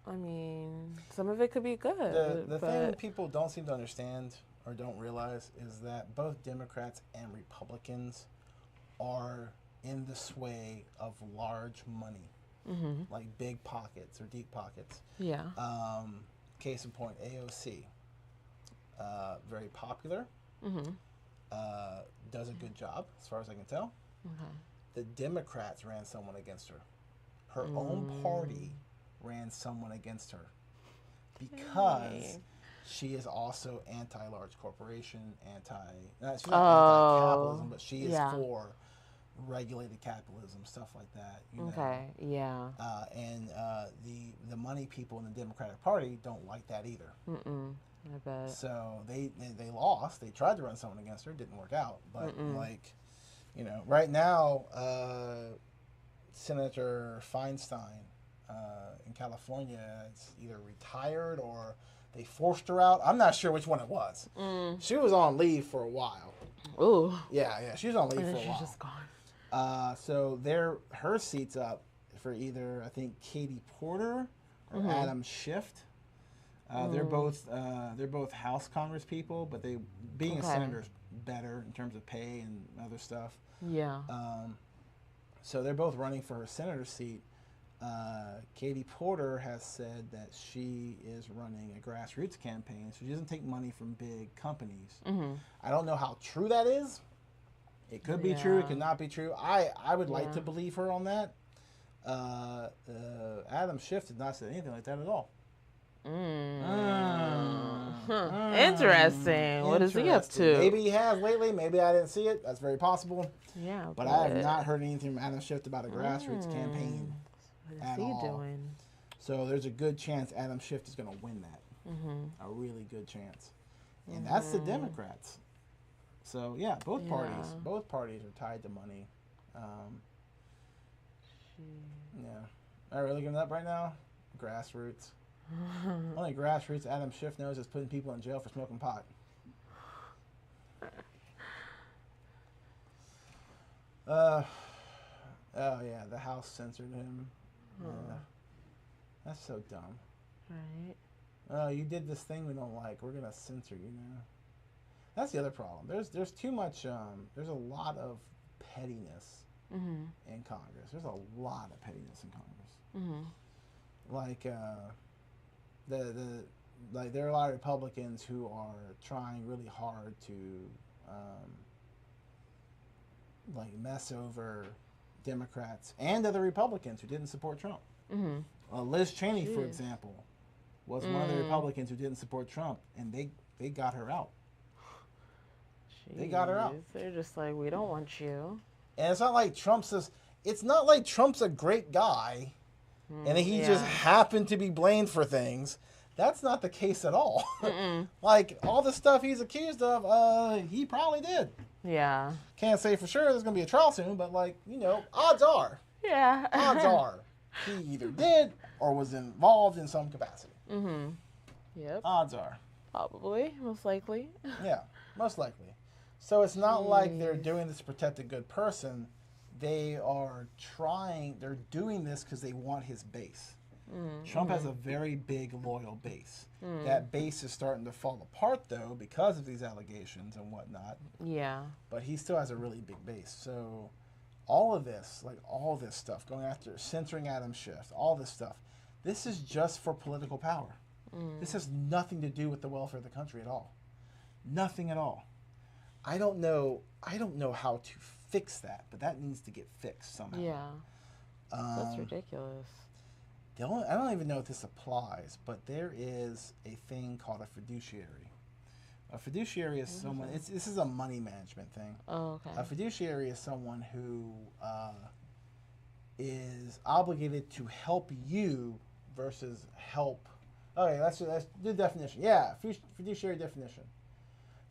I mean, some of it could be good. The thing people don't seem to understand or don't realize is that both Democrats and Republicans are in the sway of large money, like big pockets or deep pockets. Yeah. Case in point, AOC. Very popular. Does a good job, as far as I can tell. The Democrats ran someone against her. Her own party ran someone against her because she is also anti-large corporation, she's not anti-capitalism, but she is for regulated capitalism, stuff like that. You know? And the money people in the Democratic Party don't like that either. I bet. So they lost. They tried to run someone against her, didn't work out. But like, you know, right now, Senator Feinstein in California is either retired or they forced her out. I'm not sure which one it was. She was on leave for a while. Ooh. Yeah, she was on leave for a while. She's just gone. So her seat's up for either, I think, Katie Porter or Adam Schiff. They're both House Congress people, but being a senator is better in terms of pay and other stuff. Yeah. So they're both running for her senator seat. Katie Porter has said that she is running a grassroots campaign, so she doesn't take money from big companies. I don't know how true that is. It could be true. It could not be true. I would like to believe her on that. Adam Schiff did not say anything like that at all. Interesting. What is he up to? Maybe he has lately. Maybe I didn't see it. That's very possible. Yeah. But I have not heard anything from Adam Schiff about a grassroots campaign. What is he doing? So there's a good chance Adam Schiff is going to win that. A really good chance. And that's the Democrats. So yeah, both parties are tied to money. Are we looking it up right now? Grassroots. Only grassroots Adam Schiff knows is putting people in jail for smoking pot. Oh yeah, the House censored him. Yeah. That's so dumb. Right. Oh, you did this thing we don't like. We're gonna censor you now. That's the other problem. There's too much. There's a lot of pettiness in Congress. There's a lot of pettiness in Congress. Like there are a lot of Republicans who are trying really hard to like mess over Democrats and other Republicans who didn't support Trump. Liz Cheney, for example, was one of the Republicans who didn't support Trump, and they got her out. They got her out. They're just like, we don't want you. And it's not like Trump's a great guy, and he just happened to be blamed for things. That's not the case at all. Like, all the stuff he's accused of, he probably did. Yeah. Can't say for sure there's going to be a trial soon, but, like, you know, odds are. Yeah. Odds are he either did or was involved in some capacity. Yep. Odds are. Probably. Most likely. Yeah, most likely. So it's not like they're doing this to protect a good person. They're doing this because they want his base. Trump has a very big, loyal base. That base is starting to fall apart, though, because of these allegations and whatnot. Yeah. But he still has a really big base. So all of this, like all this stuff, going after, censoring Adam Schiff, all this stuff, this is just for political power. This has nothing to do with the welfare of the country at all. Nothing at all. I don't know how to fix that, but that needs to get fixed somehow. Yeah. That's ridiculous. I don't even know if this applies, but there is a thing called a fiduciary, A fiduciary is someone. This is a money management thing. Oh, okay. A fiduciary is someone who is obligated to help you versus help. Okay, let's do the definition. Yeah, fiduciary definition.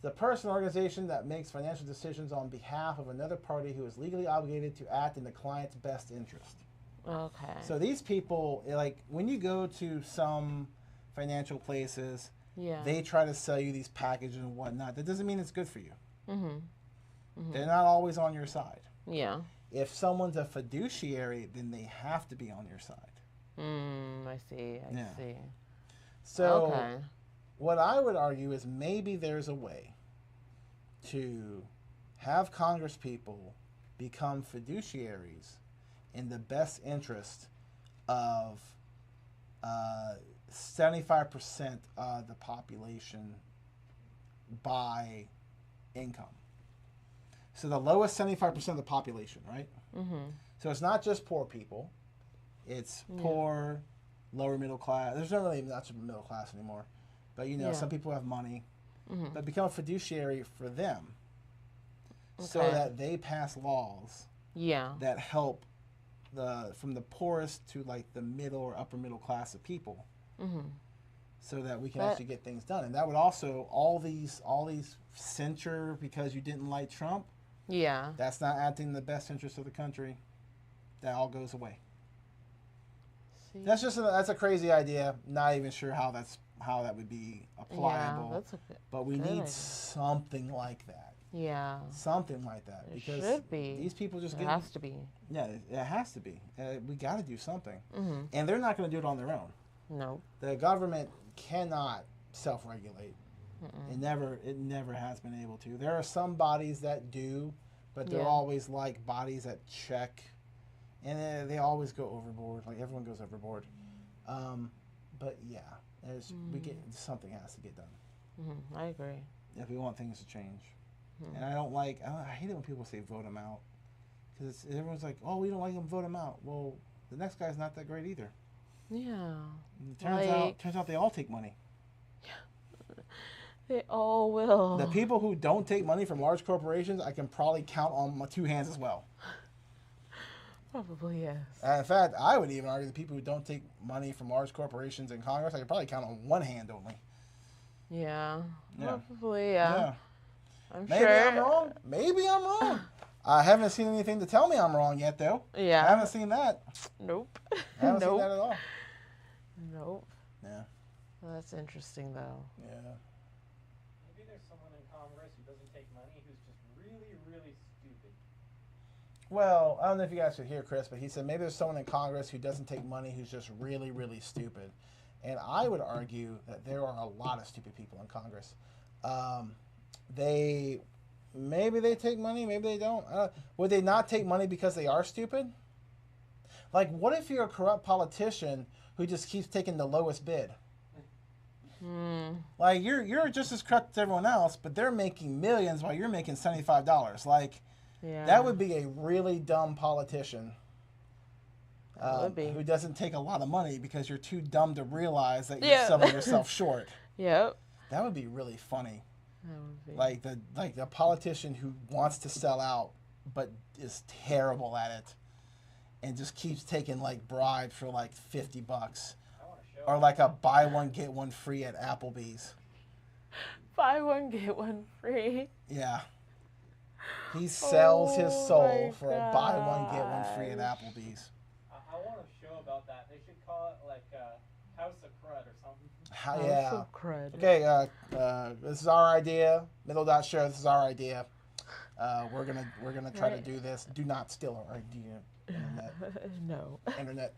The person or organization that makes financial decisions on behalf of another party who is legally obligated to act in the client's best interest. Okay. So these people, like when you go to some financial places, Yeah. they try to sell you these packages and whatnot. That doesn't mean it's good for you. Mm-hmm. They're not always on your side. Yeah. If someone's a fiduciary, then they have to be on your side. I see. I see. So okay. what I would argue is maybe there's a way to have Congress people become fiduciaries in the best interest of 75% of the population by income. So the lowest 75% of the population, right? Mm-hmm. So it's not just poor people. It's poor, lower middle class. There's not really much of a middle class anymore. But, you know, some people have money. But become a fiduciary for them so that they pass laws that help from the poorest to, like, the middle or upper middle class of people. So that we can actually get things done. And that would also, all these censure because you didn't like Trump, that's not acting in the best interest of the country. That all goes away. See? That's a crazy idea. Not even sure how that would be applicable. Yeah, that's but we good need idea. something like that. Yeah. Something like that. It Because should be. these people just It get... has to be. Yeah, it has to be. We got to do something. And they're not going to do it on their own. No. The government cannot self-regulate. It never has been able to. There are some bodies that do, but they're always like bodies that check, and they always go overboard. Like everyone goes overboard. But yeah, something has to get done. I agree. If we want things to change. And I hate it when people say vote them out, because everyone's like, oh, we don't like them, vote them out. Well, the next guy's not that great either. Yeah. It turns out they all take money. They all will. The people who don't take money from large corporations, I can probably count on my two hands as well. Probably, yes. In fact, I would even argue the people who don't take money from large corporations in Congress, I could probably count on one hand only. Yeah. Yeah. Probably, yeah. Maybe I'm wrong. Maybe I'm wrong. I haven't seen anything to tell me I'm wrong yet, though. Yeah. I haven't seen that. Nope. I haven't seen that at all. Nope. Yeah. Well, that's interesting, though. Yeah. Maybe there's someone in Congress who doesn't take money who's just really, really stupid. Well, I don't know if you guys could hear Chris, but he said maybe there's someone in Congress who doesn't take money who's just really, really stupid. And I would argue that there are a lot of stupid people in Congress. Maybe they take money, maybe they don't. Would they not take money because they are stupid? Like, what if you're a corrupt politician who just keeps taking the lowest bid? Like, you're just as corrupt as everyone else, but they're making millions while you're making $75. Like, that would be a really dumb politician. Would be. Who doesn't take a lot of money because you're too dumb to realize that you're selling yourself short. Yep. That would be really funny. That would be. Like the politician who wants to sell out but is terrible at it and just keeps taking like bribes for like $50. Or like a buy one get one free at Applebee's. Buy one get one free. Yeah. He sells his soul for a buy one get one free at gosh. Applebee's. I want a show about that. They should call it like House of Crud or something. Yeah. House of Crud. Okay, this is our idea. Middle.show, this is our idea. We're gonna try to do this. Do not steal our idea. Internet. No. Internet.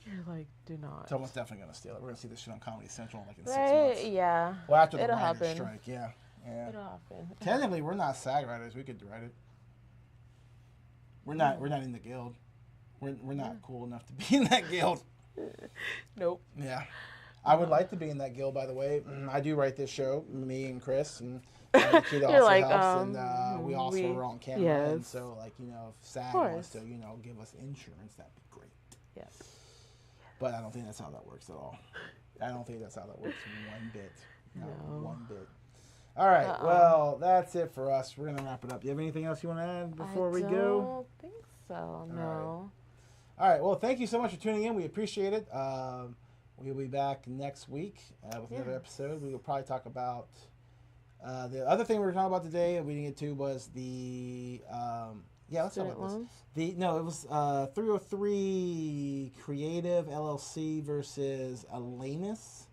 You're like, do not. Someone's definitely gonna steal it. We're gonna see this shit on Comedy Central in like in 6 Right? months. Yeah. Well, after the It'll writer's happen. strike, yeah. It'll happen. Technically, we're not SAG writers. We could write it. We're not in the guild. We're not cool enough to be in that guild. Nope. Yeah. I would like to be in that guild, by the way. I do write this show, me and Chris, and Kid You're also like, helps, and we also are on camera, and yes. so, like, you know, if SAG course. wants to, you know, give us insurance, that'd be great. Yes. But I don't think that's how that works at all. I don't think that's how that works one bit. No. One bit. All right. Uh-oh. Well, that's it for us. We're gonna wrap it up. Do you have anything else you want to add before we I go? don't think so. No. All right. Well, thank you so much for tuning in. We appreciate it. We'll be back next week with another episode. We will probably talk about the other thing we were talking about today. We didn't get to was the let's talk about Loans? this. It was 303 Creative LLC versus Alanus.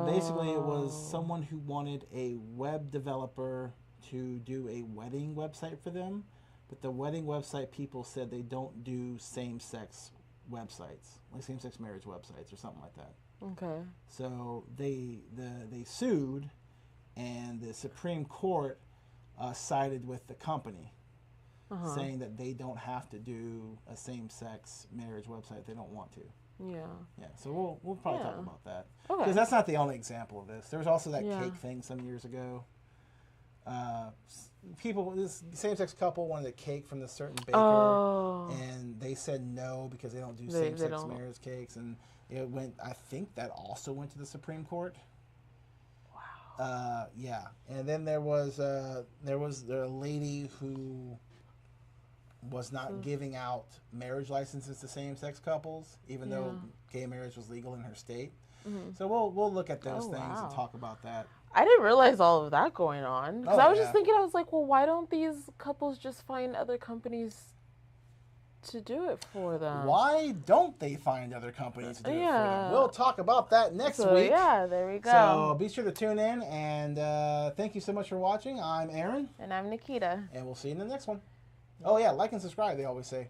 Basically, it was someone who wanted a web developer to do a wedding website for them, but the wedding website people said they don't do same-sex websites, like same-sex marriage websites or something like that. Okay. So they sued, and the Supreme Court sided with the company, saying that they don't have to do a same-sex marriage website if they don't want to. Yeah. Yeah, so we'll probably talk about that. Okay. Because that's not the only example of this. There was also that Yeah. cake thing some years ago. This same-sex couple wanted a cake from this certain baker, and they said no because they don't do same-sex marriage cakes, and it went. I think that also went to the Supreme Court. Wow. Yeah, and then there was a lady who was not giving out marriage licenses to same-sex couples, even though gay marriage was legal in her state. So we'll look at those things and talk about that. I didn't realize all of that going on. Because I was yeah. just thinking, I was like, well, why don't these couples just find other companies to do it for them? Why don't they find other companies to do it for them? We'll talk about that next week. Yeah, there we go. So be sure to tune in, and thank you so much for watching. I'm Aaron. And I'm Nikita. And we'll see you in the next one. Oh, yeah, like and subscribe, they always say.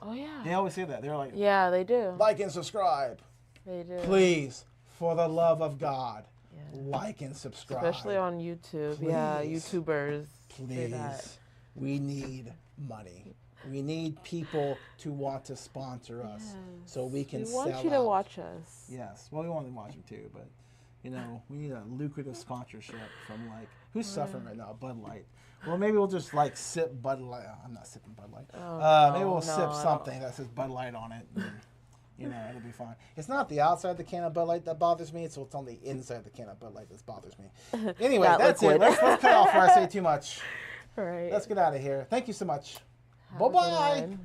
Oh, yeah. They always say that. They're like, yeah, they do. like and subscribe. They do. Please, for the love of God, like and subscribe. Especially on YouTube. Please. Yeah, YouTubers. Please. We need money. We need people to want to sponsor us so we can sell out. We want you to watch us. Yes. Well, we want to watch them too, but, we need a lucrative sponsorship from, who's suffering right now? Bud Light. Well, maybe we'll just, sip Bud Light. I'm not sipping Bud Light. Maybe we'll sip something that says Bud Light on it. And, it'll be fine. It's not the outside of the can of Bud Light that bothers me. It's on the inside of the can of Bud Light that bothers me. Anyway, that's it. Let's cut off before I say too much. All right. Let's get out of here. Thank you so much. Bye-bye.